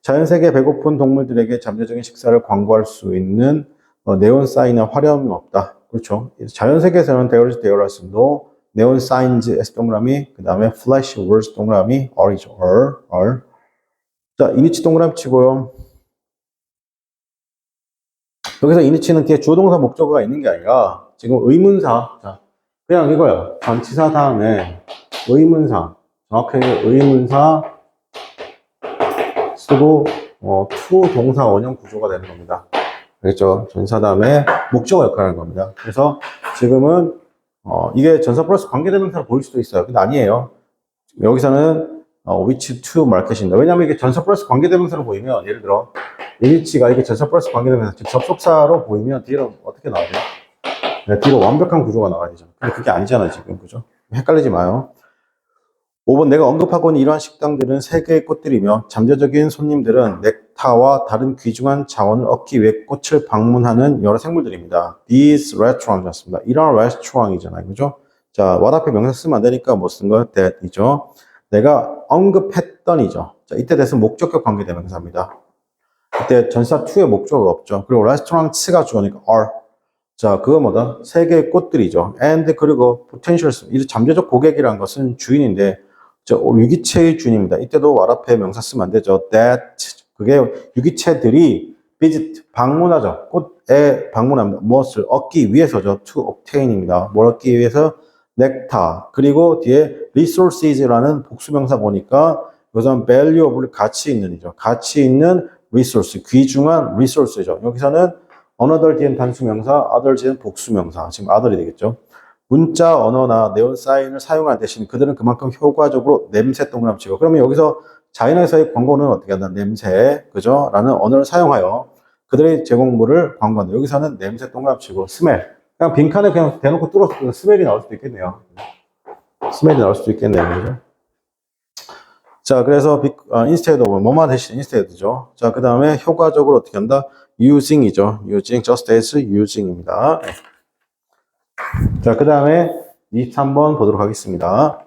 자연 세계 배고픈 동물들에게 잠재적인 식사를 광고할 수 있는 네온 사인이나 화려함은 없다. 그렇죠. 자연 세계에서는 there's, there are no 네온 signs, S 동그라미, 그 다음에 flash words 동그라미, R이죠. R. 자, 이니치 동그라미 치고요. 여기서 이니치는 뒤에 주어동사 목적어가 있는 게 아니라 지금 의문사, 자, 그냥 이거예요. 전치사 다음에 의문사, 정확하게 의문사 쓰고 to 동사 원형 구조가 되는 겁니다. 알겠죠? 전사 다음에 목적어 역할을 하는 겁니다. 그래서 지금은 이게 전사 플러스 관계대명사로 보일 수도 있어요. 근데 아니에요. 여기서는 which to market입니다. 왜냐하면 이게 전사 플러스 관계대명사로 보이면 예를 들어 이니치가 이게 전사 플러스 관계대명사 즉 접속사로 보이면 뒤로 어떻게 나와요? 네, 뒤로 완벽한 구조가 나와야 되죠. 근데 그게 아니잖아요 지금. 그죠? 헷갈리지 마요. 5번 내가 언급하고 있는 이러한 식당들은 세계의 꽃들이며 잠재적인 손님들은 넥타와 다른 귀중한 자원을 얻기 위해 꽃을 방문하는 여러 생물들입니다. These restaurants였습니다. 이런 레스토랑이잖아요. 그죠? 자, what 앞에 명사 쓰면 안 되니까 뭐 쓴 거요? that이죠. 내가 언급했던이죠. 자, 이때 돼서 목적격 관계대명사입니다. 이때 전사 to의 목적어가 없죠. 그리고 restaurants가 주어니까 are. 자, 그거 뭐다? 세계의 꽃들이죠. and 그리고 potential, 이 잠재적 고객이라는 것은 주인인데 유기체의 주인입니다. 이때도 what 앞에 명사 쓰면 안 되죠. that 그게 유기체들이 visit 방문하죠. 꽃에 방문합니다. 무엇을 얻기 위해서죠. to obtain입니다. 뭘 얻기 위해서? nectar. 그리고 뒤에 resources라는 복수명사 보니까 이것은 valuable 가치 있는이죠. 가치 있는 resource 귀중한 resource죠. 여기서는 another 뒤엔 단수명사, other 뒤엔 복수명사. 지금 other이 되겠죠. 문자 언어나 네온 사인을 사용할 대신 그들은 그만큼 효과적으로 냄새 동그라미 치고 그러면 여기서 자연에서의 광고는 어떻게 한다? 냄새, 그죠? 라는 언어를 사용하여 그들의 제공물을 광고한다. 여기서는 냄새 동그라미 치고 스멜. 그냥 빈칸에 그냥 대놓고 뚫어서 스멜이 나올 수도 있겠네요. 스멜이 나올 수도 있겠네요. 그죠? 자, 그래서 instead of 뭐만 대신 instead죠. 자, 그 다음에 효과적으로 어떻게 한다? using이죠. using, just as using입니다. 자, 그 다음에 23번 보도록 하겠습니다.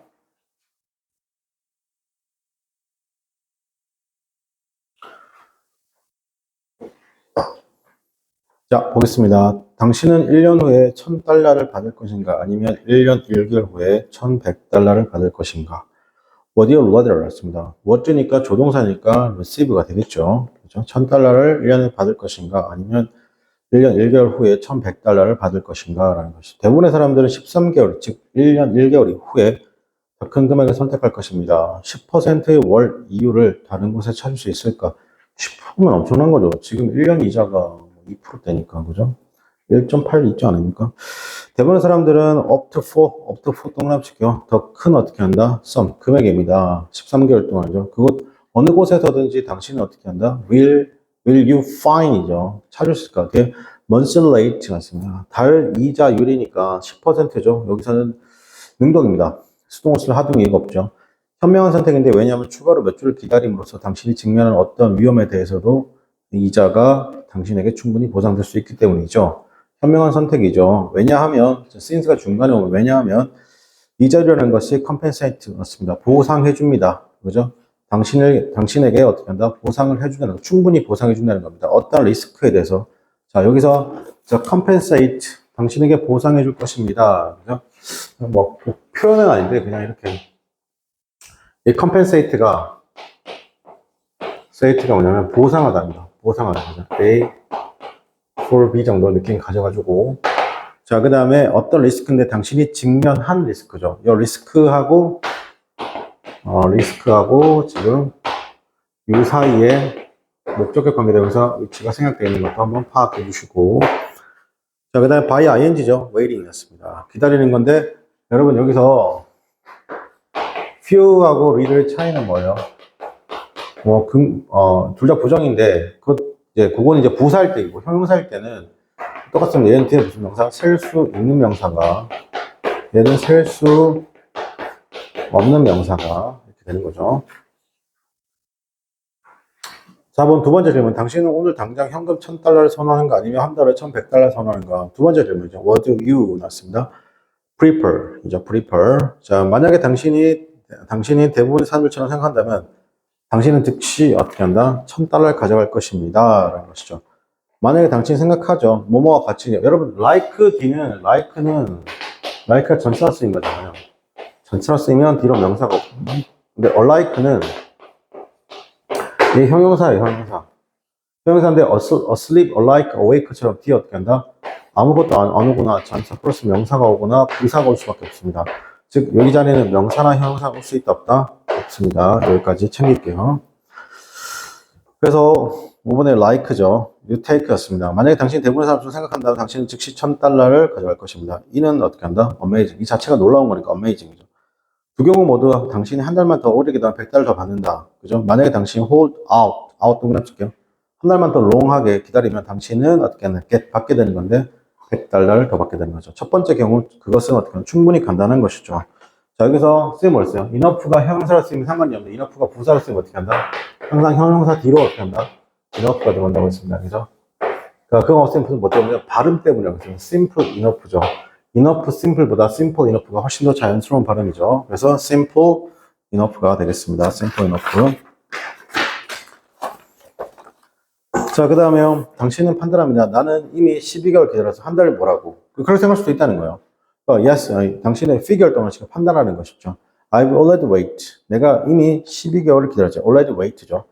자, 보겠습니다. 당신은 1년 후에 1000달러를 받을 것인가? 아니면 1년 1개월 후에 1100달러를 받을 것인가? What your rather 였습니다. what니까 조동사니까 receive가 되겠죠. 그렇죠? 1000달러를 1년에 받을 것인가? 아니면 1년 1개월 후에 1100달러를 받을 것인가? 라는 것이. 대부분의 사람들은 13개월, 즉 1년 1개월 후에 더 큰 금액을 선택할 것입니다. 10%의 월 이율을 다른 곳에 찾을 수 있을까? 10%면 엄청난 거죠. 지금 1년 이자가 2%대니까, 그죠? 1.8 있지 않습니까? 대부분의 사람들은 up to 4 동그라미 치고요. 더 큰 어떻게 한다? sum, 금액입니다. 13개월 동안이죠. 그것 어느 곳에서든지 당신은 어떻게 한다? will you find이죠. 찾을 수 있을까? 그게 monthly rate 같습니다. 달 이자율이니까 10%죠. 여기서는 능동입니다. 수동을 쓸 하등 이유가 없죠. 현명한 선택인데 왜냐하면 추가로 몇 주를 기다림으로써 당신이 직면한 어떤 위험에 대해서도 이자가 당신에게 충분히 보상될 수 있기 때문이죠. 현명한 선택이죠. 왜냐하면 since가 중간에 오면 왜냐하면 이자료라는 것이 compensate 맞습니다. 보상해 줍니다. 그죠? 당신에게 어떻게 한다? 보상을 해준다는 거, 충분히 보상해 준다는 겁니다. 어떤 리스크에 대해서. 자, 여기서 compensate 당신에게 보상해 줄 것입니다. 그죠? 뭐 표현은 아닌데 그냥 이렇게 이 compensate가 뭐냐면 보상하다입니다. 보상하다. A for B 정도 느낌 가져가지고 자, 그 다음에 어떤 리스크인데 당신이 직면한 리스크죠. 이 리스크하고 지금 이 사이에 목적격 관계대명사 위치가 생략되어 있는 것도 한번 파악해 주시고 자, 그 다음에 by ing죠. waiting이었습니다. 기다리는 건데 여러분 여기서 few하고 read의 차이는 뭐예요? 둘 다 부정인데 그건 이제 부사일 때이고 형용사일 때는 똑같습니다. 얘는 뒤에 무슨 명사? 셀 수 있는 명사가 얘는 셀 수 없는 명사가 이렇게 되는 거죠. 4번 두 번째 질문. 당신은 오늘 당장 현금 1000달러를 선호하는가 아니면 한 달에 1100달러 선호하는가? 두 번째 질문이죠. What do you? 났습니다. prefer. 이죠. prefer. 자, 만약에 당신이 대부분의 사람들처럼 생각한다면 당신은 즉시 어떻게 한다? 1000달러를 가져갈 것입니다. 라는 것이죠. 만약에 당신이 생각하죠. 뭐뭐와 같이. 여러분, like가 전치사 쓰인 거잖아요. 전치사 쓰이면 뒤로 명사가 없고. 근데 alike는 이게 형용사예요, 형용사. 형용사인데 asleep, alike, awake처럼 뒤에 어떻게 한다? 아무것도 안 오거나 전치사 플러스 명사가 오거나 부사가 올 수밖에 없습니다. 즉 여기 자리에는 명사나 형용사가 올 수 있다 없다? 없습니다. 여기까지 챙길게요. 그래서 5번에 like죠. you take였습니다. 만약에 당신이 대부분의 사람을 생각한다면 당신은 즉시 1000달러를 가져갈 것입니다. 이는 어떻게 한다? amazing. 이 자체가 놀라운 거니까 amazing이죠. 두 경우 모두 당신이 한 달만 더 오래 기다리면 100달러 더 받는다. 그죠? 만약에 당신이 hold out 동그라미 칠게요. 한 달만 더 long하게 기다리면 당신은 어떻게 하나 받게 되는 건데 100달러를 더 받게 되는 거죠. 첫 번째 경우 그것은 어떻게 하면 충분히 간단한 것이죠. 자, 여기서 쓰임 뭘 써요? enough가 형용사로 쓰이면 상관이 없는데 enough가 부사로 쓰이면 어떻게 한다? 항상 형용사 뒤로 어떻게 한다? enough가 들어간다고 했습니다. 그죠? 그러니까 그거 없으면 뭐 때문에? 발음 때문이라고 했어요. simple enough죠. enough simple보다 simple enough가 훨씬 더 자연스러운 발음이죠. 그래서 simple enough가 되겠습니다. simple enough. 자, 그 다음에 당신은 판단합니다. 나는 이미 12개월 기다려서 한 달을 뭐라고. 그렇게 생각할 수도 있다는 거예요. yes, 당신의 figure 동안 지금 판단하는 것이죠. I've already wait. 내가 이미 12개월을 기다렸죠. already wait죠.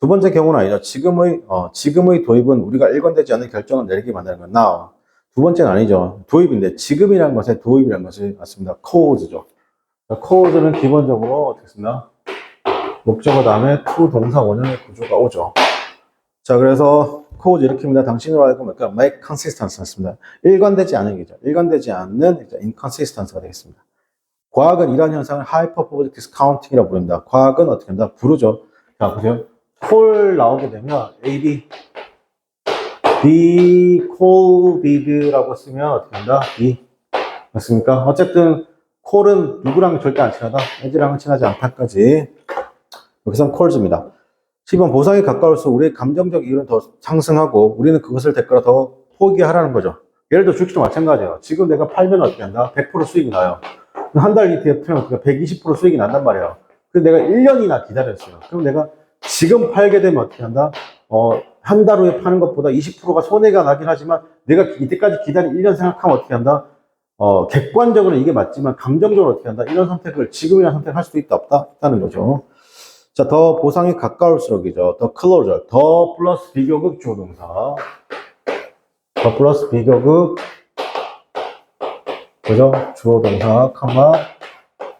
두 번째 경우는 아니죠. 지금의 도입은 우리가 일관되지 않은 결정을 내리게 만드는 건 now. 두 번째는 아니죠. 도입인데 지금이라는 것에 도입이라는 것이 맞습니다. cause죠. cause는 기본적으로 어떻게 씁니다? 목적어 다음에 to 동사 원형의 구조가 오죠. 자, 그래서 cause 이렇게입니다. 당신으로 알고 보니까 make consistent 였습니다. 일관되지 않은 게죠. 일관되지 않는 inconsistency가 되겠습니다. 과학은 이러한 현상을 hyperbolic discounting이라고 부릅니다. 과학은 어떻게 한다? 부르죠. 자, 보세요. 콜 나오게 되면 A, B, COVID라고 쓰면 어떻게 한다? B. 맞습니까? 어쨌든 콜은 누구랑 절대 안 친하다? 애들랑은 친하지 않다까지. 여기서는 콜즈입니다. 10번 보상에 가까울수록 우리의 감정적 이유는 더 상승하고 우리는 그것을 대가로 더 포기하라는 거죠. 예를 들어 주식도 마찬가지예요. 지금 내가 팔면 어떻게 한다? 100% 수익이 나요. 한 달 뒤에 팔면 120% 수익이 난단 말이에요. 그래서 내가 1년이나 기다렸어요. 그럼 내가 지금 팔게 되면 어떻게 한다? 한 달 후에 파는 것보다 20%가 손해가 나긴 하지만 내가 이때까지 기다린 1년 생각하면 어떻게 한다? 객관적으로 이게 맞지만 감정적으로 어떻게 한다? 이런 선택을 지금이라는 선택을 할 수도 있다 없다? 있다는 거죠. 자, 더 보상이 가까울수록이죠. 더 closer. 더 플러스 비교급 주어동사. 더 플러스 비교급 그죠? 주어동사, 컴마,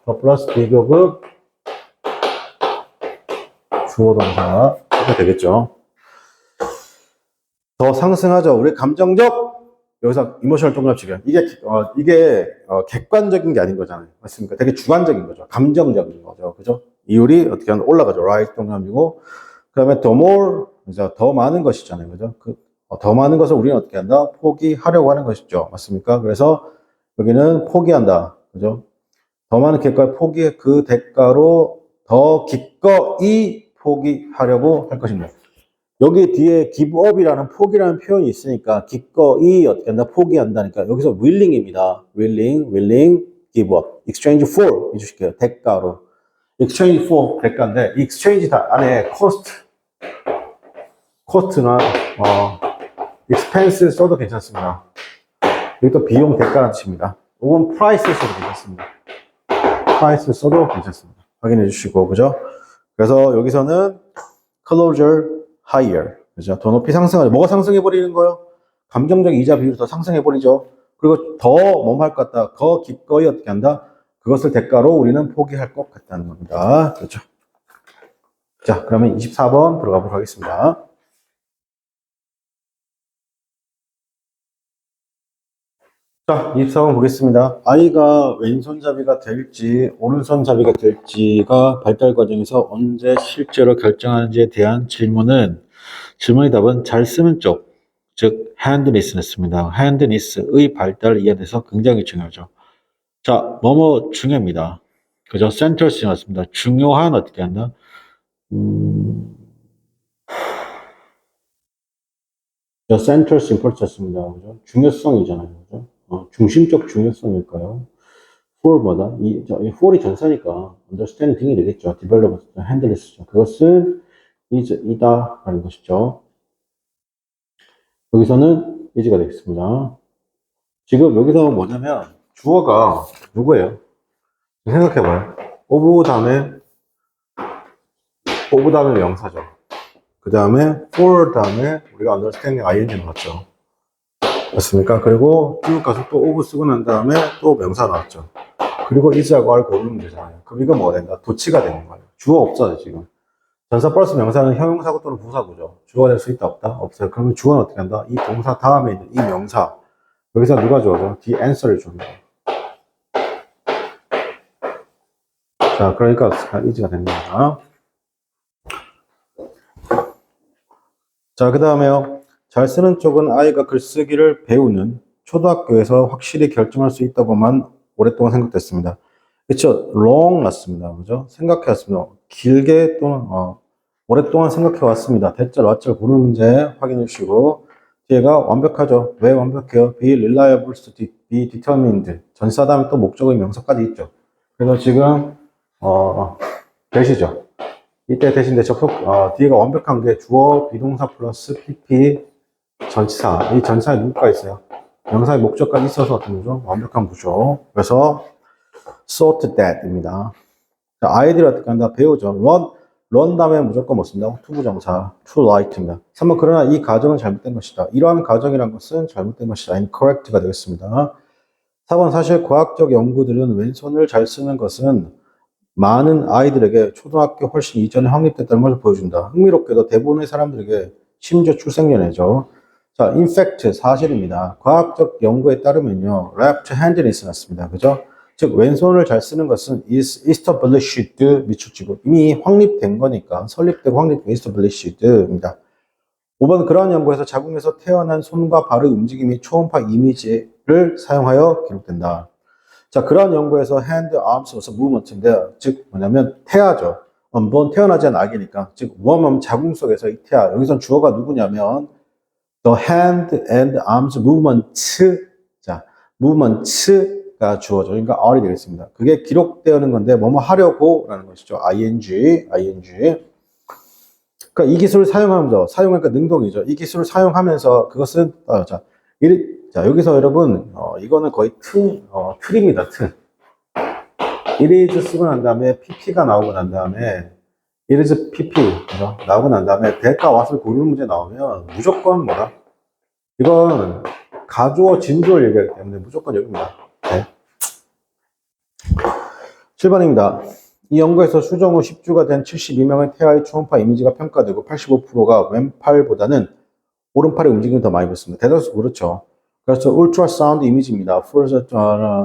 더 플러스 비교급 주어동사. 이렇게 되겠죠. 더 상승하죠. 우리 감정적, 여기서 이모셔널 동그라치기야. 이게 객관적인 게 아닌 거잖아요. 맞습니까? 되게 주관적인 거죠. 감정적인 거죠. 그죠? 이율이 어떻게 하면 올라가죠. right 동그라미고. 그 다음에 the more, 그죠? 더 많은 것이잖아요. 그죠? 더 많은 것을 우리는 어떻게 한다? 포기하려고 하는 것이죠. 맞습니까? 그래서 여기는 포기한다. 그죠? 더 많은 객관의 포기의 그 대가로 더 기꺼이 포기하려고 할 것입니다. 여기 뒤에 give up이라는 포기라는 표현이 있으니까 기꺼이 어떻게 한다? 포기한다니까 여기서 willing입니다. willing, give up. exchange for 해주실게요. 대가로. exchange for 대가인데 exchange 다 안에 cost나 expense 써도 괜찮습니다. 여기 또 비용 대가라는 뜻입니다. 이건 price 써도 괜찮습니다. price 써도 괜찮습니다. 확인해 주시고 그죠? 그래서 여기서는 closer higher. 그죠? 더 높이 상승하죠. 뭐가 상승해버리는 거예요? 감정적 이자 비율이 더 상승해버리죠. 그리고 더 뭐할 것 같다. 더 기꺼이 어떻게 한다? 그것을 대가로 우리는 포기할 것 같다는 겁니다. 그렇죠? 자, 그러면 24번 들어가 보도록 하겠습니다. 자, 24번 보겠습니다. 아이가 왼손잡이가 될지 오른손잡이가 될지가 발달 과정에서 언제 실제로 결정하는지에 대한 질문의 답은 잘 쓰는 쪽, 즉 handness였습니다. handness의 발달을 이해해서 굉장히 중요하죠. 자, 뭐뭐 중요합니다. 그죠? 센트럴 싱었습니다. 중요한 어떻게 한다? central importance였습니다. 그죠? 중요성이잖아요. 그죠? 중심적 중요성일까요? for 뭐다? 이 for이 전사니까 understanding이 되겠죠. develop, handle죠. 그것은 이다 라는 것이죠. 여기서는 is가 되겠습니다. 지금 여기서 뭐냐면 주어가 누구예요? 생각해봐요. of 다음에 명사죠. 그 다음에 for 다음에 우리가 understanding ing 나왔죠. 맞습니까? 그리고 쭉 가서 또 of 쓰고 난 다음에 또 명사 나왔죠. 그리고 is하고 r 고르면 되잖아요. 그럼 이거 뭐가 된다? 도치가 되는 거예요. 주어 없어요, 지금. 전사 플러스 명사는 형용사고 또는 부사구죠. 주어가 될 수 있다, 없다? 없어요. 그러면 주어는 어떻게 한다? 이 동사 다음에 있는 이 명사. 여기서 누가 주어져? the answer를 줍니다. 자, 그러니까 is가 되는 겁니다. 자, 그 다음에요. 잘 쓰는 쪽은 아이가 글쓰기를 배우는 초등학교에서 확실히 결정할 수 있다고만 오랫동안 생각됐습니다. 그쵸? long 맞습니다. 그죠? 생각해 왔습니다. 길게 또는, 오랫동안 생각해 왔습니다. 대절, 왓절 고르는 문제 확인해 주시고, 뒤에가 완벽하죠. 왜 완벽해요? be reliable, be determined. 전사 다음에 또 목적의 명사까지 있죠. 그래서 지금, 되시죠? 이때 대신에 뒤에가 완벽한 게 주어, 비동사 플러스 PP, 전치사. 이 전치사에 누구가 있어요? 명사의 목적까지 있어서 어떤 거죠? 완벽한 구조. 그래서 so to that입니다. 자, 아이들이 어떻게 한다? 배우죠. run 다음에 무조건 뭐 씁니다? 투부정사, to light입니다. 3번, 그러나 이 가정은 잘못된 것이다. 이러한 가정이란 것은 잘못된 것이다. incorrect가 되겠습니다. 4번, 사실 과학적 연구들은 왼손을 잘 쓰는 것은 많은 아이들에게 초등학교 훨씬 이전에 확립됐다는 것을 보여준다. 흥미롭게도 대부분의 사람들에게 심지어 출생연애죠. 자, in fact, 사실입니다. 과학적 연구에 따르면요, left-handedness 났습니다. 그죠? 즉, 왼손을 잘 쓰는 것은 is established, 미축지구. 이미 확립된 거니까, 설립되고 확립된 established입니다. 5번, 그러한 연구에서 자궁에서 태어난 손과 발의 움직임이 초음파 이미지를 사용하여 기록된다. 자, 그러한 연구에서 hand, arms, movement인데, 즉, 뭐냐면, 태아죠. 먼 태어나지 않은 아기니까. 즉, 웜은 자궁 속에서 이 태아. 여기선 주어가 누구냐면, the hand and arms movement. 자, movement가 주어죠. 그러니까 R이 되겠습니다. 그게 기록되는 건데, 뭐뭐 하려고 라는 것이죠. ing. 그러니까 이 기술을 사용하면서, 사용하니까 능동이죠. 이 기술을 사용하면서 그것은, 자, 여기서 여러분, 이거는 거의 틀입니다, 틀. it is 쓰고 난 다음에 pp가 나오고 난 다음에 it is pp, 그죠? 나오고 난 다음에 대가 what을 고르는 문제 나오면 무조건 뭐다? 이건 가주어, 진주어를 얘기하기 때문에 무조건 여기입니다. 네. 7번입니다. 이 연구에서 수정 후 10주가 된 72명의 태아의 초음파 이미지가 평가되고 85%가 왼팔보다는 오른팔의 움직임이 더 많이 보였습니다. 대다수 그렇죠. 그래서 울트라사운드 이미지입니다. For the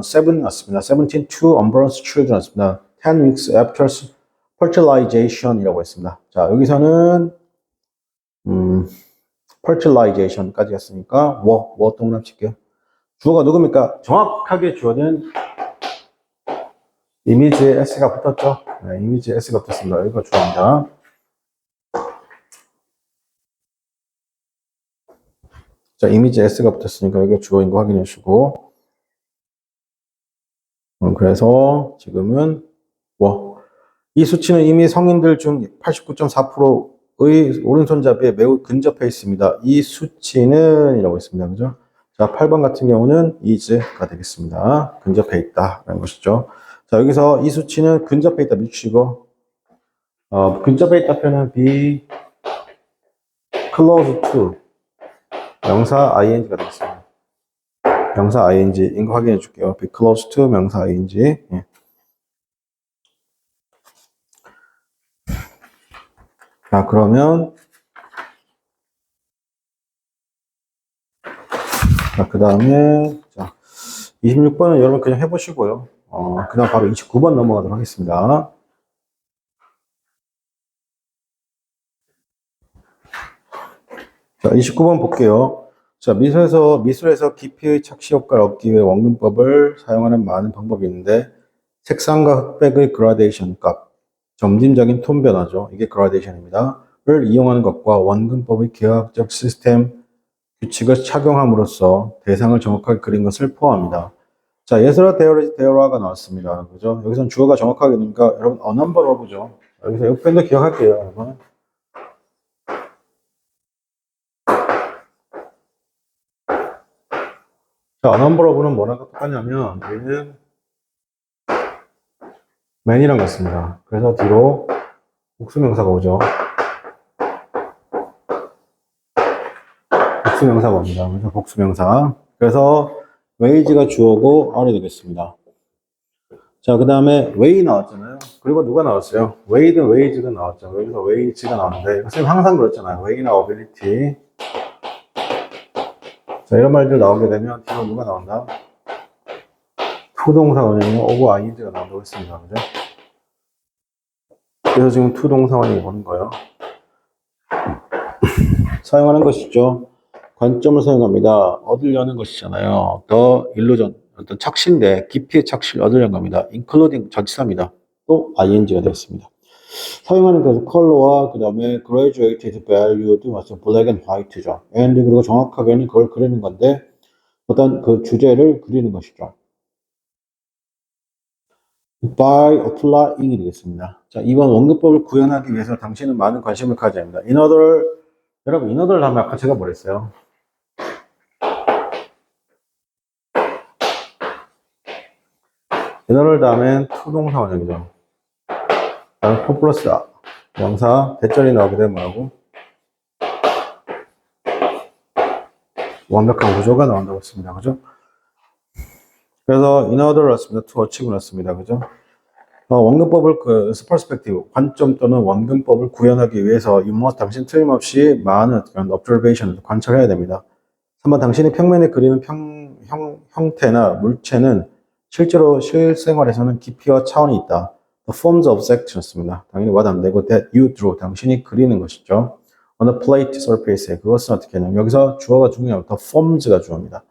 7 났습니다. 17 to unborn children 났습니다. 10 weeks after fertilization이라고 했습니다. 자, 여기서는 fertilization까지 했으니까 동그라미 칠게요. 주어가 누굽니까? 정확하게 주어는 이미지에 s가 붙었죠. 네, 이미지에 s가 붙었습니다. 여기가 주어입니다. 자, 이미지 s가 붙었으니까 여기가 주어인 거 확인해 주시고. 그래서 지금은 이 수치는 이미 성인들 중 89.4%의 오른손잡이에 매우 근접해 있습니다. 이 수치는 이라고 했습니다. 그죠? 자, 8번 같은 경우는 is가 되겠습니다. 근접해 있다라는 것이죠. 자, 여기서 이 수치는 근접해 있다 미치고 근접해 있다 표현은 be close to 명사 ing가 되겠습니다. 명사 ing인 거 확인해 줄게요. be close to 명사 ing. 예. 자, 그러면 자, 그 다음에 자, 26번은 여러분 그냥 해보시고요. 그 다음 바로 29번 넘어가도록 하겠습니다. 자, 29번 볼게요. 자, 미술에서 깊이의 착시 효과를 얻기 위해 원근법을 사용하는 많은 방법이 있는데, 색상과 흑백의 그라데이션 값, 점진적인 톤 변화죠. 이게 그라데이션입니다. 를 이용하는 것과 원근법의 기하학적 시스템 규칙을 착용함으로써 대상을 정확하게 그린 것을 포함합니다. 자, 예술화 대화가 나왔습니다. 그죠? 여기서는 주어가 정확하게 되니까 여러분 a number of죠. 여기서 이 표현도 기억할게요, 여러분. 자, a number of는 뭐랑 똑같냐면 얘는 man이랑 같습니다. 그래서 뒤로 복수명사가 오죠. 복수명사가 옵니다. 그래서 복수명사. 그래서 wage가 주어고 R이 되겠습니다. 자, 그 다음에 way 나왔잖아요. 그리고 누가 나왔어요? way든 wage든 나왔죠. 여기서 wage가 나왔는데, 선생님 항상 그랬잖아요. way나 ability. 자, 이런 말들 나오게 되면 뒤로 누가 나온다? 투동사 원형이 over ing가 나온다고 했습니다. 그죠? 그래서 지금 투동사 원형이 보는 거예요. 사용하는 것이죠. 관점을 사용합니다. 얻으려는 것이잖아요. the illusion, 어떤 착시인데 깊이의 착시를 얻으려는 겁니다. including 전치사입니다. 또 ing가 되겠습니다. 사용하는 것은 컬러와 그 다음에 graduated value도 맞죠. black and white죠. and 그리고 정확하게는 그걸 그리는 건데 어떤 그 주제를 그리는 것이죠. by applying이 되겠습니다. 자, 이번 원근법을 구현하기 위해서 당신은 많은 관심을 가져야 합니다. 여러분, 인어들 하면 아까 제가 뭐랬어요? 인어를 다음엔 투동사 원형이죠. 다음에 포 플러스 명사, 대절이 나오게 되면 뭐라고? 완벽한 구조가 나온다고 했습니다. 그죠? 그래서 in order 넣습니다. to achieve 넣습니다. 그죠? 원근법을 perspective, 관점 또는 원근법을 구현하기 위해서 you must, 당신 틀림없이 많은 observation을 관찰해야 됩니다. 3번, 당신이 평면에 그리는 형태나 물체는 실제로 실생활에서는 깊이와 차원이 있다. The forms of object였습니다. 당연히 와닿는데고 that you drew, 당신이 그리는 것이죠. On a plate surface에 그것은 어떻게 하냐면 여기서 주어가 중요합니다. The forms가 주어입니다.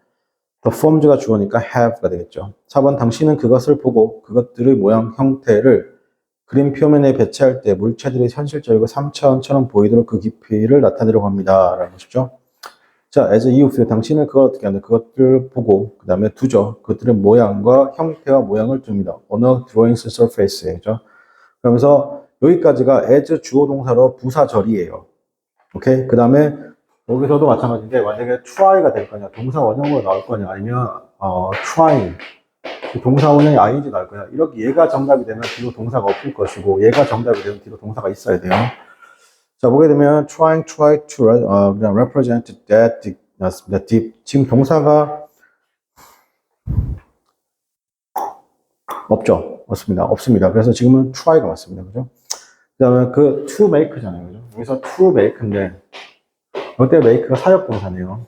The forms가 주어니까 have가 되겠죠. 4번, 당신은 그것을 보고 그것들의 모양, 형태를 그림 표면에 배치할 때 물체들이 현실적이고 3차원처럼 보이도록 그 깊이를 나타내려고 합니다. 라는 것이죠. 자, as you feel, 당신은 그걸 어떻게 하냐, 그것들을 보고 그 다음에 두죠. 그것들의 모양과 형태와 모양을 둡니다. On a drawing surface죠. 그러면서 여기까지가 as 주어 동사로 부사절이에요. 오케이? 그 다음에 여기서도 마찬가지인데 만약에 try가 될 거냐, 동사 원형으로 나올 거냐, 아니면 trying, 동사 원형이 ing 나올 거냐. 이렇게 얘가 정답이 되면 뒤로 동사가 없을 것이고 얘가 정답이 되면 뒤로 동사가 있어야 돼요. 자, 보게 되면 try to 그냥 represent that 나왔습니다. 지금 동사가 없습니다. 그래서 지금은 try가 맞습니다. 그죠? 그 다음에 그 to make잖아요. 그죠? 여기서 to make인데 이때 make가 사역 동사네요.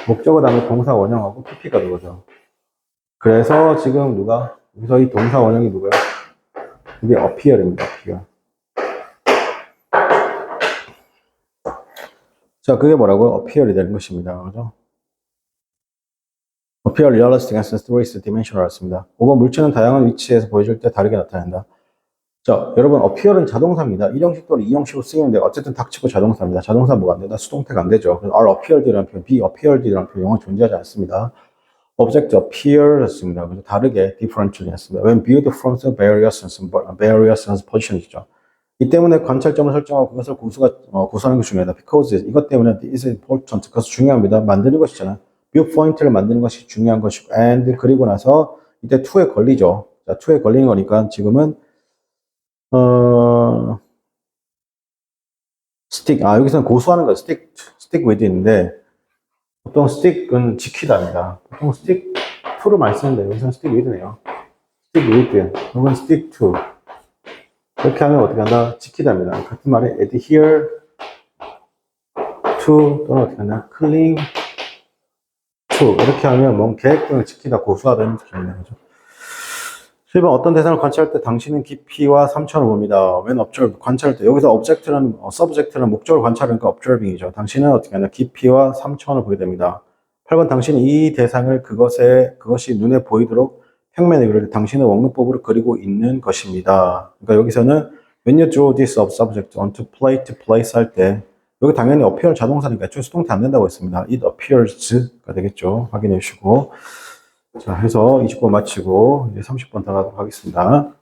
목적어 다음에 동사 원형하고 pp가 들어오죠. 그래서 지금 여기서 이 동사 원형이 누구예요? 이게 appear입니다. appear. 자, 그게 뭐라고요? appear이 되는 것입니다. 그죠? appear realistic as three dimensional였습니다. 5번, 물체는 다양한 위치에서 보여줄 때 다르게 나타난다. 자, 여러분, appear은 자동사입니다. 1형식 또는 2형식으로 쓰이는데 어쨌든 닥치고 자동사입니다. 자동사 뭐가 안 된다? 수동태가 안 되죠. 그래서 are appeared라는 표현, be appeared라는 표현 영어 존재하지 않습니다. object appears였습니다. 그래서 다르게 differentially 했습니다. when viewed from various positions이죠. 이 때문에 관찰점을 설정하고 그것을 구수하는 게 중요하다. because 이것 때문에 is important. 그것이 중요합니다. 만드는 것이잖아요. viewpoint를 만드는 것이 중요한 것이고 and 그리고 나서 이때 to에 걸리죠. 자, to에 걸리는 거니까 지금은 stick, 여기서는 고수하는 거 stick with 있는데 보통 stick은 지키다입니다. 보통 stick to를 많이 쓰는데 여기서는 stick with네요. stick with, 혹은 stick to. 이렇게 하면 어떻게 한다? 지키다입니다. 같은 말에 adhere to 또는 어떻게 한다? cling to. 이렇게 하면 뭔 계획 등을 지키다, 고수하다는 느낌이네요. 그죠? 7번, 어떤 대상을 관찰할 때 당신은 깊이와 3차원을 봅니다. when observe, 관찰할 때 여기서 object는 subject는 목적을 관찰하니까 observing이죠. 당신은 어떻게 하냐? 깊이와 3차원을 보게 됩니다. 8번, 당신은 이 대상을 그것이 눈에 보이도록 평면에 그릴 때 당신은 원근법으로 그리고 있는 것입니다. 그러니까 여기서는 when you draw this subject onto plate, place 할 때 여기 당연히 appear 자동사니까 애초에 수동태 안 된다고 했습니다. it appears가 되겠죠. 확인해 주시고. 자, 해서 20번 마치고 이제 30번 더 가도록 하겠습니다.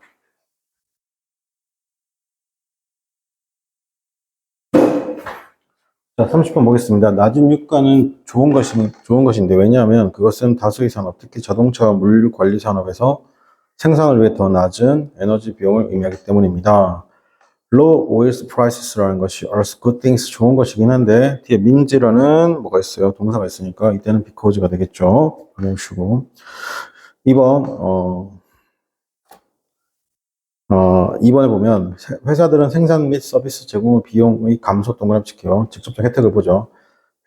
자, 30번 보겠습니다. 낮은 유가는 좋은 것인데, 왜냐하면 그것은 다수의 산업, 특히 자동차와 물류 관리 산업에서 생산을 위해 더 낮은 에너지 비용을 의미하기 때문입니다. Low oil prices라는 것이 are good things, 좋은 것이긴 한데, 뒤에 means라는 뭐가 있어요? 동사가 있으니까, 이때는 because가 되겠죠. 그러시고. 2번, 2번에 보면 회사들은 생산 및 서비스 제공 비용의 감소 동그라미 찍혀요. 직접적 혜택을 보죠.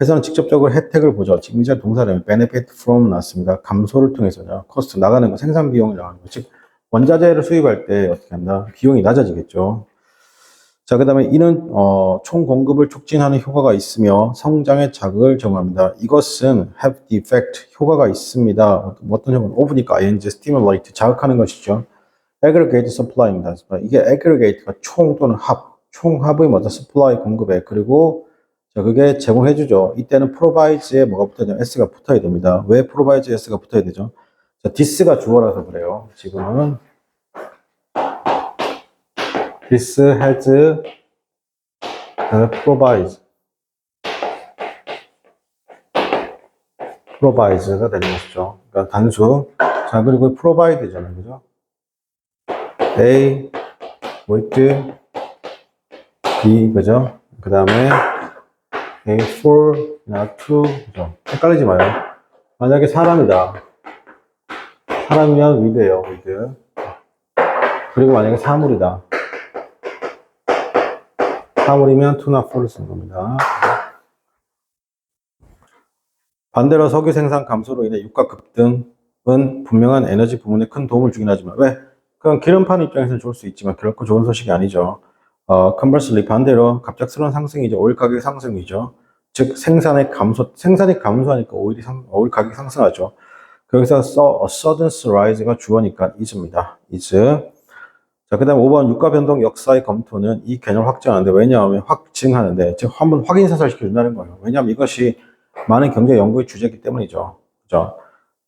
회사는 직접적으로 혜택을 보죠. 지금 이제 동사는 benefit from 나왔습니다. 감소를 통해서죠. cost 나가는 거, 생산 비용이 나가는 거. 즉 원자재를 수입할 때 어떻게 한다? 비용이 낮아지겠죠. 자, 그 다음에 이는 총 공급을 촉진하는 효과가 있으며 성장의 자극을 제공합니다. 이것은 have the effect, 효과가 있습니다. 어떤 효과는 of니까 ing, stimulate, 자극하는 것이죠. aggregate supply입니다. 이게 aggregate가 총 또는 총합의 뭐다 supply 공급에 그리고 자 그게 제공해주죠. 이때는 provides에 뭐가 붙어야 되냐? s가 붙어야 됩니다. 왜 provides s가 붙어야 되죠? 자, this가 주어라서 그래요. 지금은 this has provides가 되는 것이죠. 그러니까 단수. 자 그리고 provide잖아요, 그죠? A with B 그죠? 그 다음에 A for not to 그죠? 헷갈리지 마요. 만약에 사람이다. 사람이면 with예요, with. 그리고 만약에 사물이다. 사물이면 to not for를 쓰는 겁니다. 반대로 석유 생산 감소로 인해 유가 급등은 분명한 에너지 부문에 큰 도움을 주긴 하지만 왜? 그건 기름판 입장에서는 좋을 수 있지만 결코 좋은 소식이 아니죠. conversely 반대로 갑작스러운 상승이죠. 오일 가격 상승이죠. 즉 생산이 감소하니까 오일 가격이 상승하죠. 거기서 a sudden rise가 주어니까 is입니다. is. 자, 그 다음 5번 유가 변동 역사의 검토는 이 개념을 확증하는데 왜냐하면 확증하는데 즉 한번 확인 사살시켜준다는 거예요. 왜냐하면 이것이 많은 경제 연구의 주제이기 때문이죠. 그죠?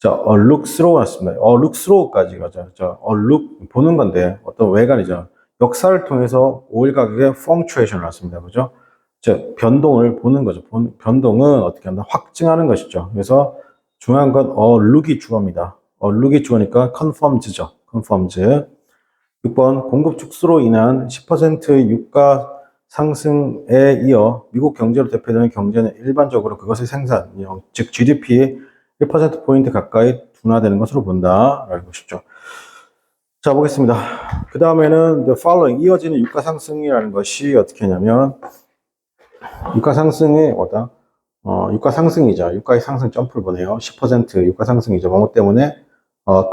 자, look through 났습니다. look through까지 가죠. 자, look 보는 건데 어떤 외관이죠. 역사를 통해서 오일 가격의 fluctuation을 났습니다. 그죠? 즉 변동을 보는 거죠. 변동은 어떻게 한다? 확증하는 것이죠. 그래서 중요한 건 look이 주어입니다. look이 주어니까 confirms죠. confirms. 6번 공급 축소로 인한 10%의 유가 상승에 이어 미국 경제로 대표되는 경제는 일반적으로 그것의 생산, 즉 GDP의 1%포인트 가까이 둔화되는 것으로 본다. 라는 것이죠. 자, 보겠습니다. 그 다음에는 the following, 이어지는 유가 상승이라는 것이 어떻게 하냐면 유가 상승의 뭐다? 유가 상승이죠. 유가의 상승 점프를 보내요. 10% 유가 상승이죠. 뭐뭐 때문에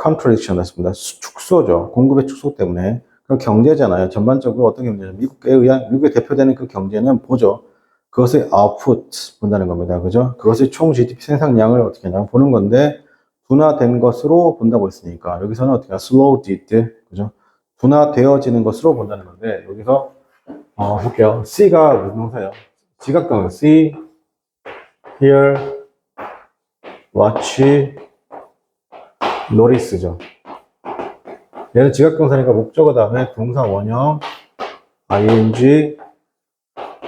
contradiction 했습니다. 축소죠. 공급의 축소 때문에. 그럼 경제잖아요. 전반적으로 어떤 경제는 미국에 대표되는 그 경제는 보죠. 그것의 output 본다는 겁니다. 그죠? 그것의 총 GDP 생산량을 어떻게 하냐 보는 건데 둔화된 것으로 본다고 했으니까 여기서는 어떻게 slowed, 그죠? 둔화되어지는 것으로 본다는 건데 여기서 볼게요. C가 무슨 동사예요? 지각동사 see, hear, watch, notice죠. 얘는 지각동사니까 목적어 다음에 동사 원형, ing,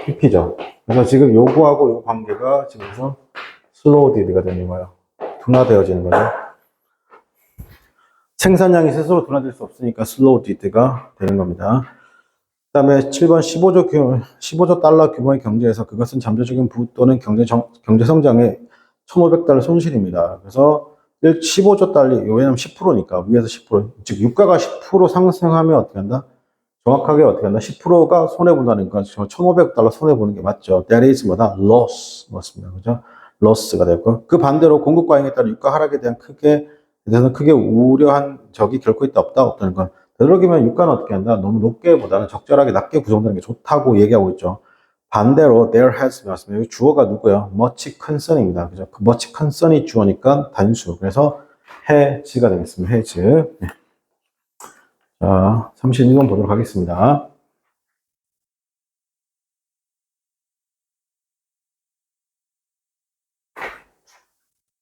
pp죠. 그래서 지금 요거하고 요 관계가 지금서 slowed가 되는 거예요. 둔화되어지는 거죠. 생산량이 스스로 둔화될 수 없으니까 slowed가 되는 겁니다. 그 다음에 7번 15조 달러 규모의 경제에서 그것은 잠재적인 부분 또는 경제 성장의 1,500달러 손실입니다. 그래서 15조 달러, 왜냐면 10%니까, 위에서 10%. 즉, 유가가 10% 상승하면 어떻게 한다? 정확하게 어떻게 한다? 10%가 손해본다니까, 1,500달러 손해보는 게 맞죠. That is 뭐다? loss. 맞습니다. 그죠? loss가 되고. 그 반대로 공급 과잉에 따른 유가 하락에 대해서 크게 우려한 적이 결코 없다, 없다는 건. 되도록이면 유가는 어떻게 한다? 너무 높게보다는 적절하게 낮게 구성되는 게 좋다고 얘기하고 있죠. 반대로 there has 나왔습니다. 여기 주어가 누구예요? much concern입니다. 그죠? 그 much concern이 주어니까 단수. 그래서 has가 되겠습니다. has. 네. 자, 32번 보도록 하겠습니다.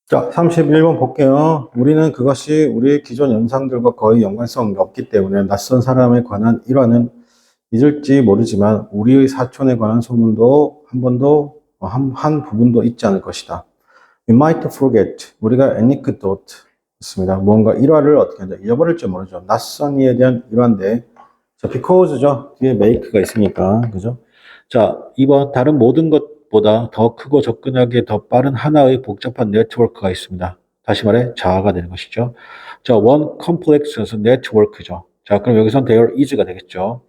자, 31번 볼게요. 우리는 그것이 우리의 기존 연상들과 거의 연관성이 없기 때문에 낯선 사람에 관한 일화는 잊을지 모르지만 우리의 사촌에 관한 소문도 한 번도 한 부분도 있지 않을 것이다. We might forget. 우리가 anecdote 있습니다. 뭔가 일화를 어떻게 하냐 잊어버릴지 모르죠. 낯선 이에 대한 일화인데 자, because죠. 뒤에 make가 있으니까 그죠? 자, 2번 다른 모든 것보다 더 크고 접근하기에 더 빠른 하나의 복잡한 네트워크가 있습니다. 다시 말해 자아가 되는 것이죠. 자, one complex에서 네트워크죠. 자, 그럼 여기선 there is가 되겠죠.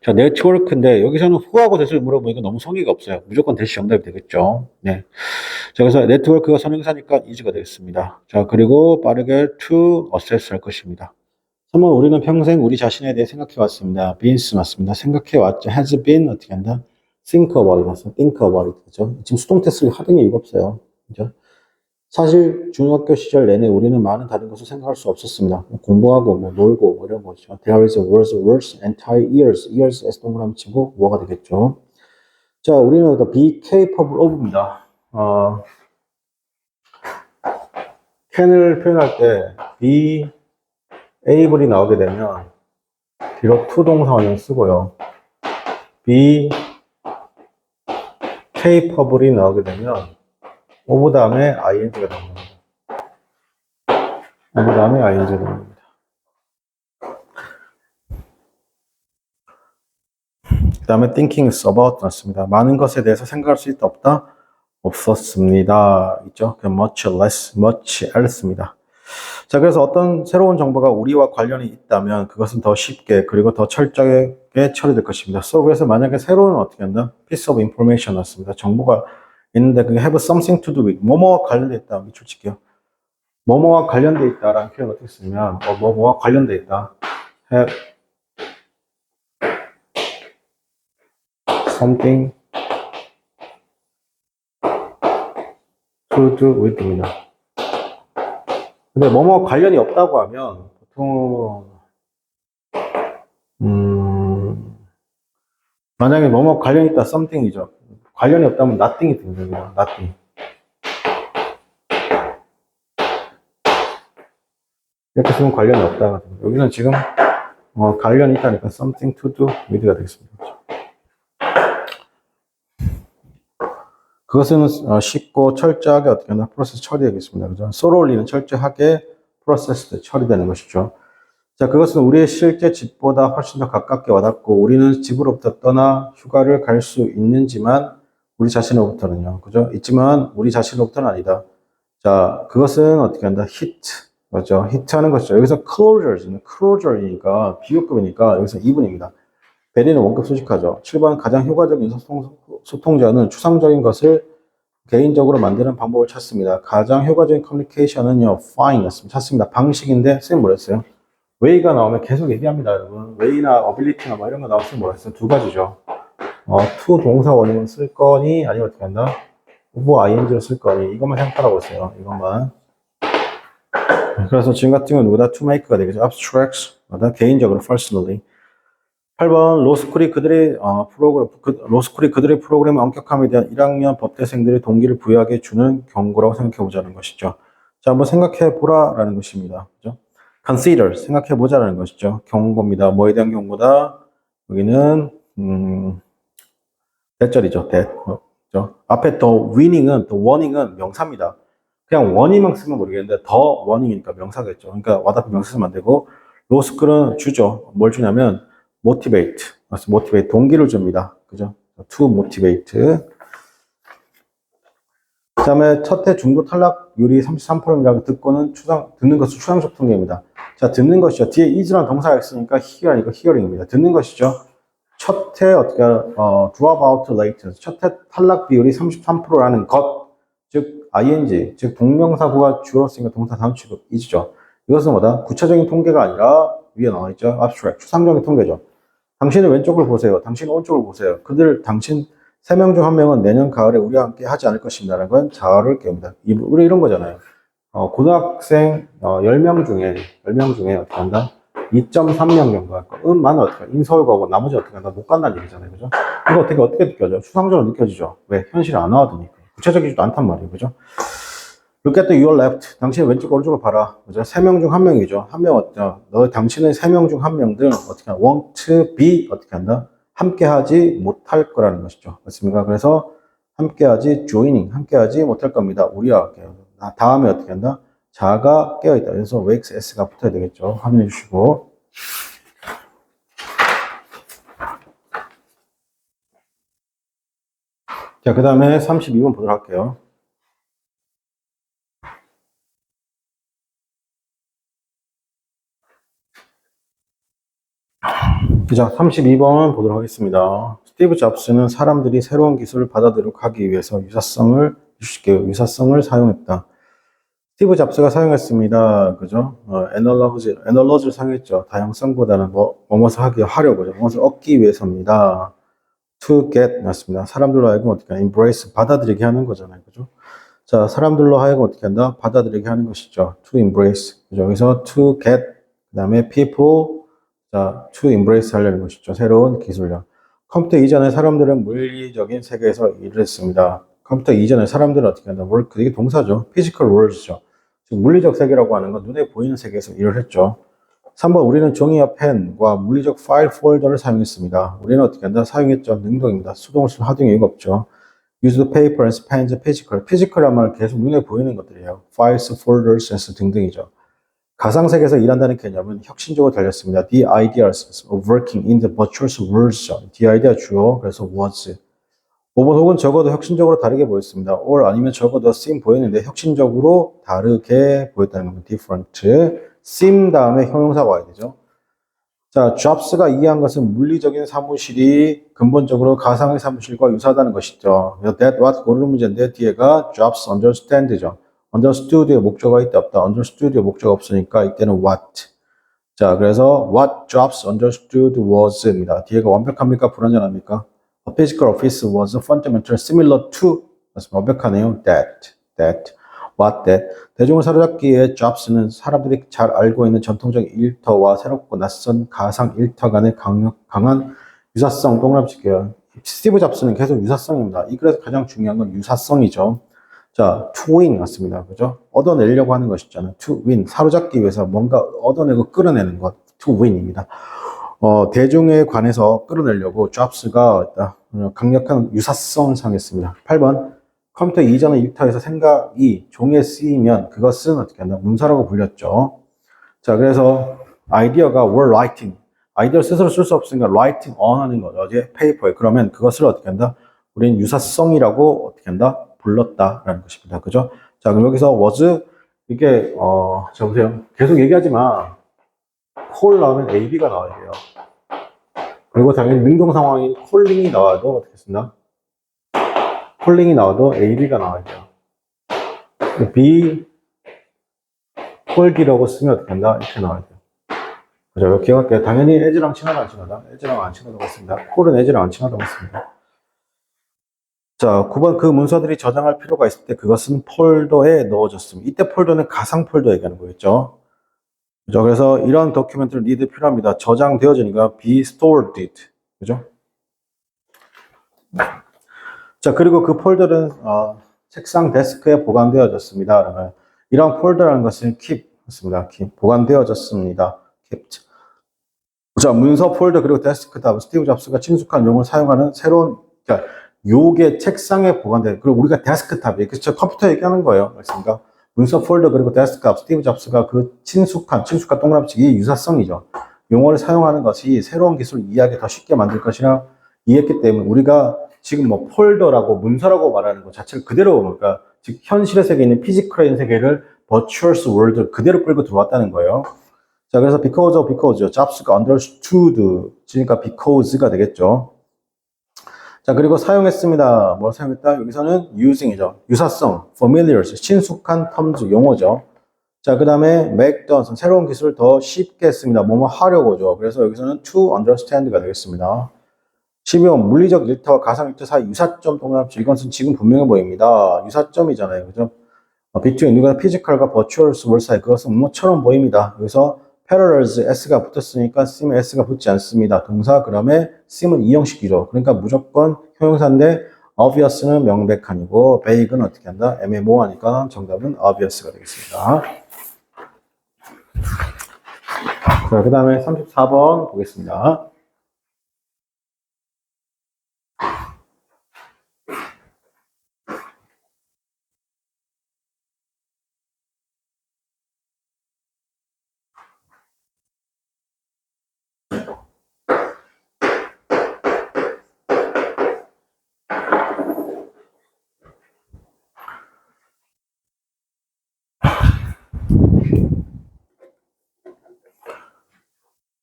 자, 네트워크인데 여기서는 who하고 that을 물어보니까 너무 성의가 없어요. 무조건 that이 정답이 되겠죠. 네. 자, 그래서 네트워크가 선행사니까 is가 되겠습니다. 자, 그리고 빠르게 to assess 할 것입니다. 3번 우리는 평생 우리 자신에 대해 생각해 왔습니다. beens 맞습니다. 생각해 왔죠. has been 어떻게 한다? think about it. think about it. 그죠? 지금 수동 테스트를 하던 이유가 없어요. 그죠? 사실 중학교 시절 내내 우리는 많은 다른 것을 생각할 수 없었습니다. 공부하고 뭐 놀고 뭐 이런 거죠. There is words entire years S 동그라미 치고 뭐가 되겠죠. 자, 우리는 be capable of입니다. can을 표현할 때 be able이 나오게 되면 뒤로 to 동사 원형 쓰고요. be capable이 나오게 되면 of 다음에 ing가 나옵니다. of 다음에 ing가 나옵니다. 그 다음에 thinking about 났습니다. 많은 것에 대해서 생각할 수 있다 없다? 없었습니다. 있죠? much else입니다. 자, 그래서 어떤 새로운 정보가 우리와 관련이 있다면 그것은 더 쉽게 그리고 더 철저하게 처리될 것입니다. 그래서 만약에 새로운 어떻게 한다? piece of information 났습니다. 정보가 있는데 그게 have something to do with 뭐뭐와 관련돼 있다. 밑줄 칠게요. 뭐뭐와 관련돼 있다라는 표현 어떻게 쓰면 뭐뭐와 관련돼 있다. have something to do with입니다. 근데 뭐뭐 관련이 없다고 하면 보통 만약에 뭐뭐 관련이 있다 something이죠. 관련이 없다면 nothing이 됩니다. nothing. 이렇게 쓰면 관련이 없다가 됩니다. 여기는 지금 관련이 있다니까 something to do with가 되겠습니다. 그것은 쉽고 철저하게 어떻게 하나 프로세스 처리하겠습니다. 그죠? thoroughly는 철저하게 프로세스 처리되는 것이죠. 자, 그것은 우리의 실제 집보다 훨씬 더 가깝게 와닿고 우리는 집으로부터 떠나 휴가를 갈 수 있는지만 우리 자신으로부터는요. 그죠? 있지만 우리 자신으로부터는 아니다. 자, 그것은 어떻게 한다? hit. 맞죠? hit 하는 것이죠. 여기서 closure이니까 비교급이니까 여기서 2분입니다. 베리는 원급 수식하죠. 7번 가장 효과적인 소통자는 추상적인 것을 개인적으로 만드는 방법을 찾습니다. 가장 효과적인 커뮤니케이션은요, find였습니다. 찾습니다. 방식인데, 선생님 뭐랬어요? way가 나오면 계속 얘기합니다, 여러분. way나 ability나 뭐 이런 거 나왔으면 뭐랬어요? 두 가지죠. to 동사 원형을 쓸 거니, 아니면 어떻게 한다? of ing를 쓸 거니, 이것만 생각하라고 했어요. 이것만. 그래서 지금 같은 경우는 누구다? to make가 되겠죠. abstracts, 개인적으로, personally. 8번 로스쿨이 그들의 프로그램의 엄격함에 대한 1학년 법대생들의 동기를 부여하게 주는 경고라고 생각해 보자는 것이죠. 자, 한번 생각해 보라라는 것입니다. 그죠? consider 생각해 보자라는 것이죠. 경고입니다. 뭐에 대한 경고다? 여기는 대절이죠. 그죠? 앞에 더 winning은 더 warning은 명사입니다. 그냥 warning만 쓰면 모르겠는데 더 warning이니까 명사겠죠. 그러니까 와닿은 명사 쓰면 안 되고 로스쿨은 주죠. 뭘 주냐면 motivate, 동기를 줍니다. 그죠? to motivate. 그 다음에 첫 해 중도 탈락률이 33%입니다. 듣는 것은 추상적 통계입니다. 자, 듣는 것이죠. 뒤에 is라는 동사가 있으니까 hear이니까 hearing입니다. 듣는 것이죠. 첫 해 drop out rate, 첫 해 탈락 비율이 33%라는 것, 즉 ing, 즉 동명사구가 주로 쓰니까 동사 다음 취급 is죠. 이것은 뭐다? 구체적인 통계가 아니라 위에 나와 있죠. abstract, 추상적인 통계죠. 당신은 왼쪽을 보세요. 당신은 오른쪽을 보세요. 당신 3명 중 1명은 내년 가을에 우리와 함께 하지 않을 것입니다라는 건 자아를 깨웁니다. 우리 이런 거잖아요. 고등학생 10명 중에 어떻게 한다? 2.3명 정도 할 거. 많은 어떻게 인서울 가고 나머지 어떻게 한다? 못 간다는 얘기잖아요. 그죠? 이거 어떻게 느껴져요? 추상적으로 느껴지죠? 왜? 현실에 안 나와드니까. 구체적이지도 않단 말이에요. 그죠? Look at your left. 당신의 왼쪽 오른쪽을 봐라. 그죠? 3명 중 1명이죠. 한 명 어때요? 당신의 3명 중 1명들 어떻게 한다? Want to be 어떻게 한다? 함께하지 못할 거라는 것이죠. 맞습니까? 그래서 함께하지 joining 함께하지 못할 겁니다. 우리와 함께. 다음에 어떻게 한다? 자가 깨어있다. 그래서 wakes s가 붙어야 되겠죠. 확인해 주시고. 자, 그 다음에 32번 보도록 할게요. 자, 32번 보도록 하겠습니다. 스티브 잡스는 사람들이 새로운 기술을 받아들이도록 하기 위해서 유사성을 사용했다. 스티브 잡스가 사용했습니다. 그죠? 애널러지를 사용했죠. 다양성보다는 무엇을 하려고, 무엇을 얻기 위해서입니다. To get, 맞습니다. 사람들로 하여금 어떻게 하냐, embrace, 받아들이게 하는 거잖아요. 그죠? 자, 사람들로 하여금 어떻게 한다? 받아들이게 하는 것이죠. To embrace. 그죠? 여기서 to get, 그 다음에 people, 자, to embrace 하려는 것이죠. 새로운 기술력. 컴퓨터 이전에 사람들은 물리적인 세계에서 일을 했습니다. 컴퓨터 이전에 사람들은 어떻게 한다? work, 이게 동사죠. physical worlds죠. 즉, 물리적 세계라고 하는 건 눈에 보이는 세계에서 일을 했죠. 3번, 우리는 종이와 펜과 물리적 파일 폴더를 사용했습니다. 우리는 어떻게 한다? 사용했죠. 능동입니다. 수동을 쓸 하등의 이유가 없죠. used papers, pens, physical. physical란 말은 계속 눈에 보이는 것들이에요. files, folders 등등이죠. 가상세계에서 일한다는 개념은 혁신적으로 달렸습니다. The ideas of working in the virtual worlds. The idea 주어, 그래서 was. 5번 혹은 적어도 혁신적으로 다르게 보였습니다. or 아니면 적어도 seem 보였는데 혁신적으로 다르게 보였다는 겁니다. different. seem 다음에 형용사가 와야 되죠. 자, Jobs가 이해한 것은 물리적인 사무실이 근본적으로 가상의 사무실과 유사하다는 것이죠. That what 고르는 문제인데 뒤에가 Jobs understand죠. understood의 목적어가 이때 없다. understood의 목적어가 없으니까 이때는 what. 자, 그래서 what Jobs understood was입니다. 뒤에가 완벽합니까? 불완전합니까? A physical office was fundamentally similar to. 완벽하네요. That. What that. 대중을 사로잡기에 Jobs는 사람들이 잘 알고 있는 전통적인 일터와 새롭고 낯선 가상 일터 간의 강한 유사성, 동그라미칠게요. 스티브 잡스는 계속 유사성입니다. 그래서 가장 중요한 건 유사성이죠. 자, to win 맞습니다. 그죠? 얻어내려고 하는 것이잖아요. to win. 사로잡기 위해서 뭔가 얻어내고 끌어내는 것. to win입니다. 대중에 관해서 끌어내려고 Jobs가 강력한 유사성을 사용했습니다. 8번. 컴퓨터 이전의 일터에서 생각이 종이에 쓰이면 그것은 어떻게 한다? 문서라고 불렸죠. 자, 그래서 아이디어가 were writing. 아이디어를 스스로 쓸 수 없으니까 writing on 하는 거죠. 어제 페이퍼에. 그러면 그것을 어떻게 한다? 우리는 유사성이라고 어떻게 한다? 불렀다라는 것입니다. 그죠? 자, 그럼 여기서 was 이게 자 보세요. 계속 얘기하지만 call 나오면 AB가 나와야 돼요. 그리고 당연히 능동 상황인 calling이 나와도 어떻게 쓴다? calling이 나와도 AB가 나와야 돼요. be called이라고 쓰면 어떻게 한다? 이렇게 나와야 돼요. 그죠? 기억할게요. 당연히 as랑 친하다, 안 친하다? as랑 안 친하다고 했습니다. call은 as랑 안 친하다고 했습니다. 자, 9번 그 문서들이 저장할 필요가 있을 때 그것은 폴더에 넣어졌습니다. 이때 폴더는 가상 폴더 얘기하는 거겠죠. 그죠? 그래서 이런 도큐멘트를 need 필요합니다. 저장되어지니까 be stored it. 그죠? 자, 그리고 그 폴더는 책상 데스크에 보관되어졌습니다. 이런 폴더라는 것은 keep 습니다. keep 보관되어졌습니다. kept. 자, 문서 폴더 그리고 데스크탑 스티브 잡스가 친숙한 용어를 사용하는 새로운 그러니까 요게 책상에 보관돼. 그리고 우리가 데스크탑이에요. 그렇죠? 컴퓨터 얘기하는 거예요. 맞습니까? 문서 폴더 그리고 데스크탑 스티브 잡스가 그 친숙한 동그라미치기 유사성이죠. 용어를 사용하는 것이 새로운 기술을 이해하기 더 쉽게 만들 것이라 이해했기 때문에 우리가 지금 뭐 폴더라고 문서라고 말하는 것 자체를 그대로 그러니까 즉 현실의 세계에 있는 피지컬인 세계를 버추얼 월드 그대로 끌고 들어왔다는 거예요. 자, 그래서 because 잡스가 understood 그러니까 because가 되겠죠. 자, 그리고 사용했습니다. 뭘 사용했다? 여기서는 using이죠. 유사성, familiars, 친숙한 terms, 용어죠. 자, 그 다음에 make the, 새로운 기술을 더 쉽게 했습니다. 뭐뭐 하려고죠. 그래서 여기서는 to understand가 되겠습니다. 12번, 물리적 일터와 가상 일터 사이 유사점 동그라미 이것은 지금 분명해 보입니다. 유사점이잖아요. 그죠? between 누가 physical과 virtual world 사이 그것은 뭐처럼 보입니다. 여기서 parallels s가 붙었으니까 seem s가 붙지 않습니다. 동사 그다음에 seem은 이형식이죠. 그러니까 무조건 형용사인데 obvious는 명백한이고 vague는 어떻게 한다? 애매모호하니까 정답은 obvious가 되겠습니다. 자, 그 다음에 34번 보겠습니다.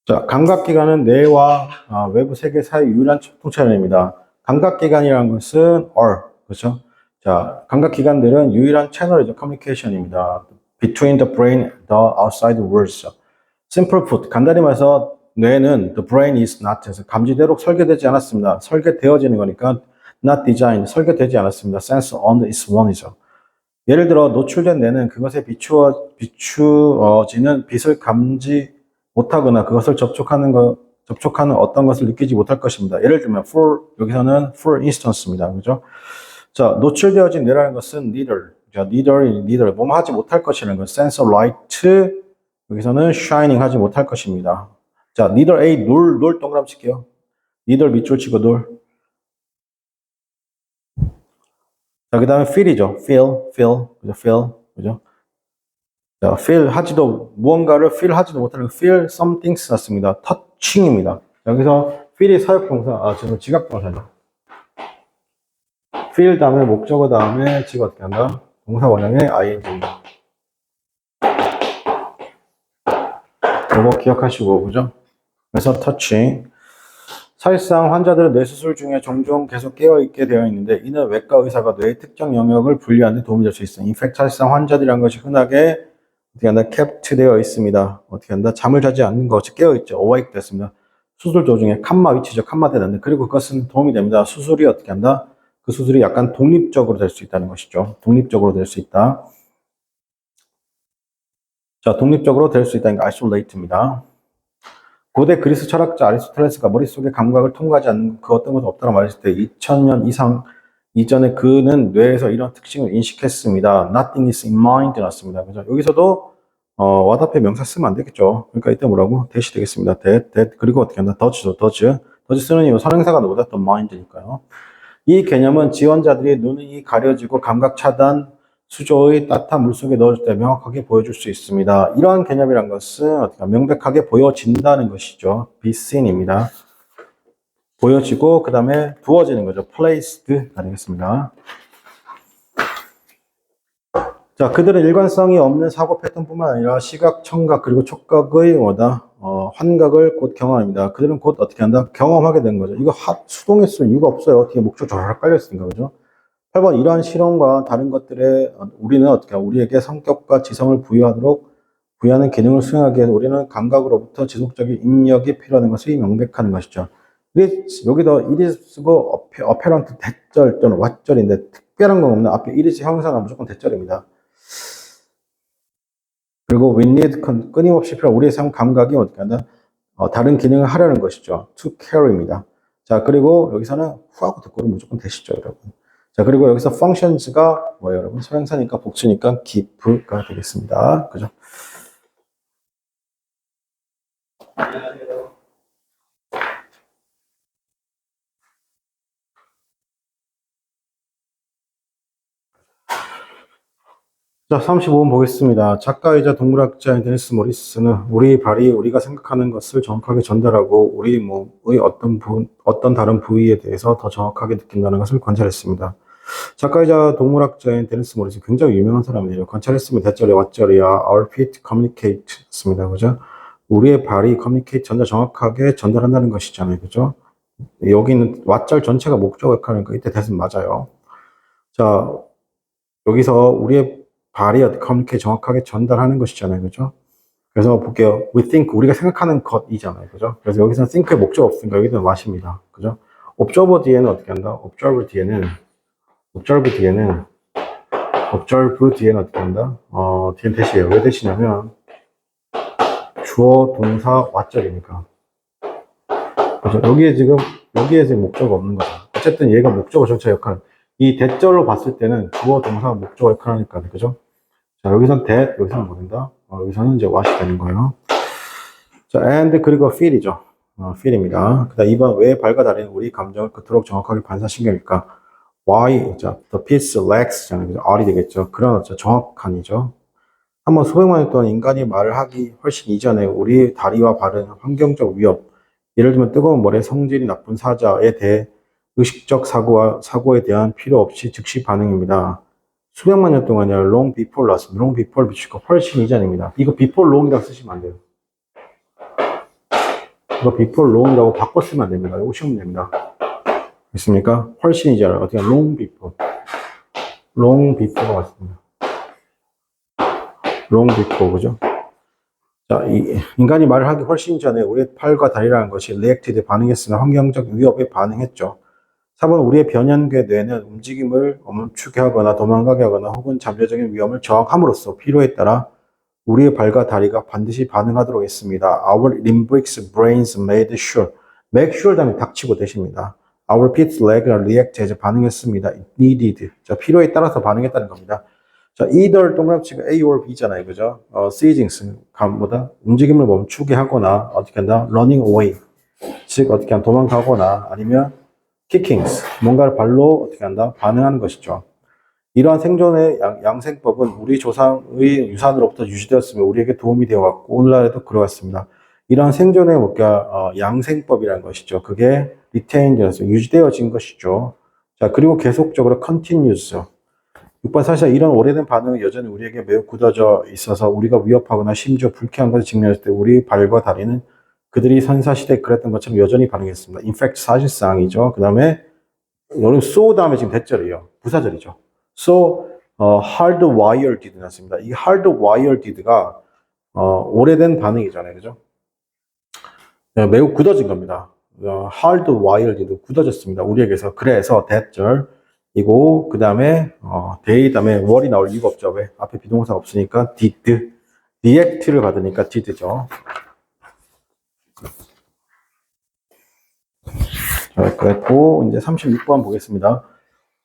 자, 감각기관은 뇌와 외부 세계 사이 유일한 통찰입니다. 감각기관이라는 것은 그렇죠? 자, 감각기관들은 유일한 채널이죠. 커뮤니케이션입니다. Between the brain and the outside world. Simple put, 간단히 말해서 뇌는 the brain is not, 감지대로 설계되지 않았습니다. 설계되어지는 거니까 not designed, 설계되지 않았습니다. Sense on its one이죠. 예를 들어 노출된 뇌는 그것에 비추어지는 빛을 감지 못하거나 그것을 접촉하는 어떤 것을 느끼지 못할 것입니다. 예를 들면 여기서는 for instance입니다. 그죠? 자, 노출되어진 뇌라는 것은 neither 뭐뭐 하지 못할 것이라는 것. sense of light, 여기서는 shining 하지 못할 것입니다. 자, neither A, 놀 동그라미 칠게요. neither 밑줄 치고 놀. 자, 그 다음에 feel이죠. feel, 그죠? 자, 무언가를 feel 하지도 못하는 feel something 썼습니다. touching입니다. 여기서 feel이 사역동사, 저는 지각동사죠. feel 다음에 목적어 다음에 지가 어떻게 한다? 동사 원형의 ing입니다. 이거 기억하시고, 그죠? 그래서 touching. 사실상 환자들은 뇌수술 중에 종종 계속 깨어있게 되어 있는데 이는 외과 의사가 뇌의 특정 영역을 분리하는 데 도움이 될 수 있어요. 인팩트 사실상 환자들이라는 것이 흔하게 어떻게 한다? kept 되어 있습니다. 어떻게 한다? 잠을 자지 않는 것이 깨어있죠. awake 됐습니다. 수술 도중에 칸마 위치죠. 칸마 되는데 그리고 그것은 도움이 됩니다. 수술이 어떻게 한다? 그 수술이 약간 독립적으로 될 수 있다는 것이죠. 독립적으로 될 수 있다. 자, 독립적으로 될 수 있다는 게 isolate입니다. 고대 그리스 철학자 아리스토텔레스가 머릿속에 감각을 통과하지 않는 그 어떤 것도 없다고 말했을 때 2000년 이상 이전에 그는 뇌에서 이런 특징을 인식했습니다. Nothing is in mind 났습니다. 그죠? 여기서도 와답의 명사 쓰면 안 되겠죠. 그러니까 이때 뭐라고? 대시 되겠습니다. 그리고 어떻게 한다? does 쓰는 이유 선행사가 누구다? 또 mind니까요. 이 개념은 지원자들이 눈이 가려지고 감각 차단 수조의 따뜻한 물속에 넣을 때 명확하게 보여줄 수 있습니다. 이러한 개념이란 것은 어떻게 명백하게 보여진다는 것이죠. be seen입니다. 보여지고 그 다음에 두어지는 거죠. placed가 되겠습니다. 자, 그들은 일관성이 없는 사고 패턴뿐만 아니라 시각, 청각 그리고 촉각의 환각을 곧 경험합니다. 그들은 곧 어떻게 한다? 경험하게 된 거죠. 이거 수동했을 이유가 없어요. 어떻게 목적 조락 깔려있으니까 그죠? 8번 이러한 실험과 다른 것들에 우리는 어떻게 우리에게 성격과 지성을 부여하는 기능을 수행하기 위해 우리는 감각으로부터 지속적인 입력이 필요한 것이 명백한 것이죠. 여기도 it is 쓰고 apparent 대절 또는 왓절인데 특별한 건 없는 앞에 it is 형용사가 무조건 대절입니다. 그리고 we need 끊임없이 필요한 우리의 삶 감각이 어떻게 한다? 다른 기능을 하려는 것이죠. to carry입니다. 자, 그리고 여기서는 who하고 듣고는 무조건 대시죠, 여러분. 자, 그리고 여기서 functions가 뭐예요, 여러분? 소형사니까 복수니까 give가 되겠습니다. 그죠? 자, 35번 보겠습니다. 작가이자 동물학자인 데니스 모리스는 우리 발이 우리가 생각하는 것을 정확하게 전달하고 우리 몸의 어떤 다른 부위에 대해서 더 정확하게 느낀다는 것을 관찰했습니다. 작가이자 동물학자인 데니스 모리스 굉장히 유명한 사람이에요. 관찰했으면 대절이 왓절이야. Our feet communicate 습니다. 그죠? 우리의 발이 communicate 정확하게 전달한다는 것이잖아요. 그죠? 여기는 왓절 전체가 목적 역할이니까 이때 대신 맞아요. 자, 여기서 우리의 발이 communicate 정확하게 전달하는 것이잖아요. 그죠? 그래서 볼게요. We think, 우리가 생각하는 것이잖아요. 그죠? 그래서 여기서는 think의 목적 없으니까 여기는 맞습니다. 그죠? observe 뒤에는 어떻게 한다? observe 뒤에는 어떻게 한다? 뒤에는 대시예요. 왜 대시냐면 주어, 동사, 왓절이니까. 그죠? 여기에 지금 목적 없는 거죠. 어쨌든 얘가 목적어 전체 역할. 이 대절로 봤을 때는 주어 동사가 목적어 역할을 하니까, 그죠? 자, 여기선 that, 여기서는 뭐 된다? 여기서는 이제 what이 되는 거예요. 자, and 그리고 feel이죠. feel입니다. 그 다음 2번, 왜 발과 다리는 우리 감정을 그토록 정확하게 반사신경일까? why, 자, the piece lacks, R이 되겠죠. 그런 정확한이죠. 한번 수백만 년 동안 인간이 말을 하기 훨씬 이전에 우리 다리와 발은 환경적 위협, 예를 들면 뜨거운 물에 성질이 나쁜 사자에 대해 의식적 사고에 대한 필요 없이 즉시 반응입니다. 수백만 년 동안이야. long before 나왔습니다. long before 비추가 훨씬 이전입니다. 이거 before long이라고 쓰시면 안 돼요. 이거 before long이라고 바꿔 쓰면 안 됩니다. 이거 쉬우면 됩니다. 됐습니까? 훨씬 이전. 어떻게 long before. long before가 맞습니다. long before, 그죠? 자, 인간이 말을 하기 훨씬 전에 우리의 팔과 다리라는 것이 reacted에 반응했으나 환경적 위협에 반응했죠. 4번, 우리의 변연계 뇌는 움직임을 멈추게 하거나 도망가게 하거나 혹은 잠재적인 위험을 저항함으로써 필요에 따라 우리의 발과 다리가 반드시 반응하도록 했습니다. Our limbic brains made sure. make sure 다음에 닥치고 되십니다. Our pit leg react as 반응했습니다. It needed. 자, 필요에 따라서 반응했다는 겁니다. 자, either 동그라미치가 A or B잖아요. 그죠? seizing, 뭐다? 움직임을 멈추게 하거나, 어떻게 한다? running away. 즉, 어떻게 한다? 도망가거나, 아니면 kickings. 뭔가를 발로 어떻게 한다? 반응하는 것이죠. 이러한 생존의 양생법은 우리 조상의 유산으로부터 유지되었으며 우리에게 도움이 되어왔고, 오늘날에도 그러했습니다. 이러한 생존의 양생법이라는 것이죠. 그게 retained여서 유지되어진 것이죠. 자, 그리고 계속적으로 continuous. 6번, 사실 이런 오래된 반응은 여전히 우리에게 매우 굳어져 있어서 우리가 위협하거나 심지어 불쾌한 것을 직면했을 때 우리 발과 다리는 그들이 선사시대에 그랬던 것처럼 여전히 반응했습니다. In fact, 사실상이죠. 그 다음에 여러분 so 다음에 지금 대절이에요. 부사절이죠. So hardwired 났습니다. 이 hardwired가 오래된 반응이잖아요. 그죠? 매우 굳어진 겁니다. hardwired 굳어졌습니다. 우리에게서. 그래서 대절 이고 그 다음에 they 다음에 were이 나올 이유가 없죠. 왜? 앞에 비동사가 없으니까 did, react를 받으니까 did죠. 자, 그랬고 이제 36번 보겠습니다.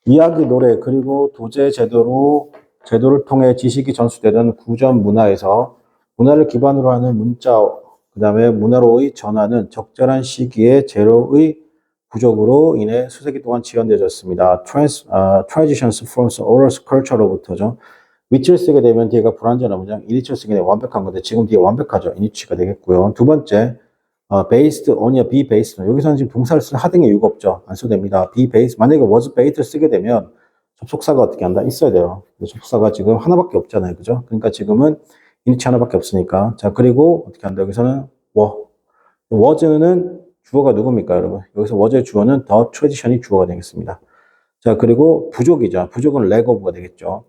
이야기, 노래 그리고 도제 제도를 통해 지식이 전수되던 구전 문화에서 문화를 기반으로 하는 문자, 그 다음에 문화로의 전환은 적절한 시기에 재료의 부족으로 인해 수세기 동안 지연되어졌습니다. Transitions from oral culture로부터죠. which를 쓰게 되면 뒤에가 불완전한 문장, init를 쓰게 되면 완벽한 건데 지금 뒤에 완벽하죠. init가 되겠고요. 두 번째, based on이야, be based on. 여기서는 지금 동사를 쓸 하등의 이유가 없죠. 안 써도 됩니다. be based. 만약에 was based를 쓰게 되면 접속사가 어떻게 한다? 있어야 돼요. 접속사가 지금 하나밖에 없잖아요. 그죠? 그러니까 지금은 init 하나밖에 없으니까. 자, 그리고 어떻게 한다? 여기서는 was는 주어가 누굽니까, 여러분? 여기서 was의 주어는 the tradition이 주어가 되겠습니다. 자, 그리고 부족이죠. 부족은 lack of가 되겠죠.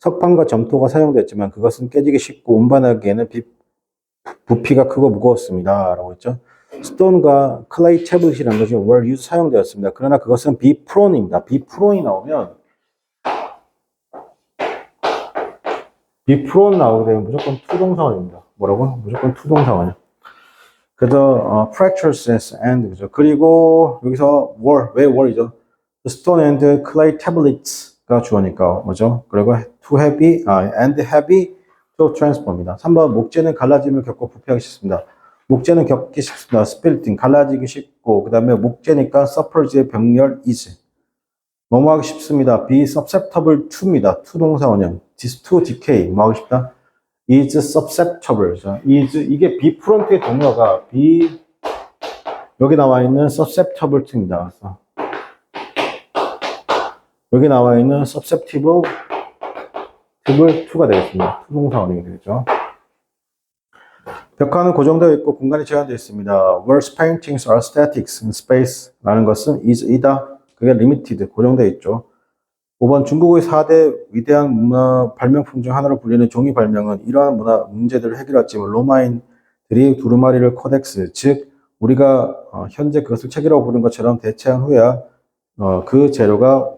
석판과 점토가 사용됐지만 그것은 깨지기 쉽고 운반하기에는 부피가 크고 무거웠습니다. 라고 했죠. 스톤과 클레이 태블릿이라는 것이 were used 사용되었습니다. 그러나 그것은 be prone입니다. be prone 나오면 be prone 나오게 되면 무조건 투동사원입니다. 뭐라고? 무조건 투동사원이요. 그래서 fractures and 그죠. 그리고 여기서 왜 were이죠? stone and clay tablets가 주어니까 뭐죠? 그리고 to heavy and heavy to transform입니다. 3번 목재는 갈라짐을 겪고 부패하기 쉽습니다. 목재는 겪기 쉽습니다. splitting 갈라지기 쉽고 그 다음에 목재니까 suffers의 병렬 is 뭐뭐 하기 쉽습니다. be susceptible to입니다. to 동사 원형 to decay 뭐 하기 쉽다? is susceptible. is 이게 be front의 동사가 be 여기 나와 있는 susceptible to입니다. 여기 나와 있는 susceptible to가 되겠습니다. to 동사 원형이 되겠죠. 벽화는 고정되어 있고 공간이 제한되어 있습니다. Whereas paintings are statics in space 라는 것은 is이다. 그게 limited, 고정되어 있죠. 5번 중국의 4대 위대한 문화 발명품 중 하나로 불리는 종이 발명은 이러한 문화 문제들을 해결했지만 로마인들이 두루마리를 코덱스, 즉 우리가 현재 그것을 책이라고 부르는 것처럼 대체한 후에야 그 재료가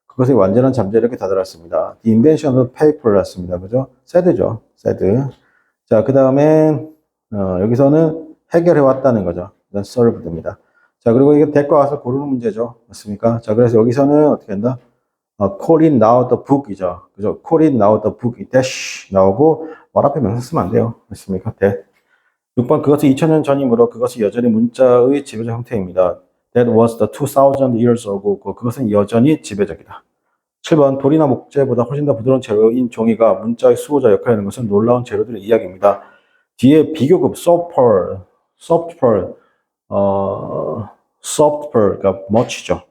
그것의 완전한 잠재력에 다다랐습니다. The invention of paper였습니다. 그죠? 새드죠. 새드. 자, 그 다음에 여기서는 해결해 왔다는 거죠. solved입니다. 자, 그리고 이게 대과 와서 고르는 문제죠. 맞습니까? 자, 그래서 여기서는 어떻게 한다? call in now the book이죠. 그죠? call in now the book, 이 dash 나오고, 말 앞에 명사 쓰면 안 돼요. 맞습니까? 6번, 그것은 2000년 전이므로 그것이 여전히 문자의 지배적 형태입니다. That was the 2000 years ago. 그것은 여전히 지배적이다. 7번, 돌이나 목재보다 훨씬 더 부드러운 재료인 종이가 문자의 수호자 역할을 하는 것은 놀라운 재료들의 이야기입니다. 뒤에 비교급, soft pearl, soft pearl, 그러니까 much죠.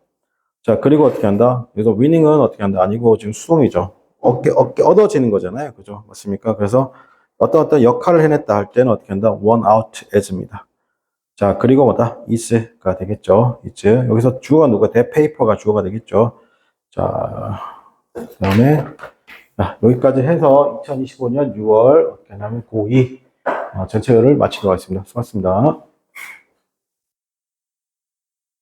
자, 그리고 어떻게 한다? 여기서 winning은 어떻게 한다? 아니고 지금 수동이죠. 얻어지는 거잖아요. 그죠? 맞습니까? 그래서 어떤 역할을 해냈다 할 때는 어떻게 한다? won out as입니다. 자, 그리고 뭐다? is가 되겠죠. is. 여기서 주어가 누가 돼? paper가 주어가 되겠죠. 자, 그 다음에, 여기까지 해서 2025년 6월, 어떻게 하냐면 고2 전체를 마치도록 하겠습니다. 수고하셨습니다.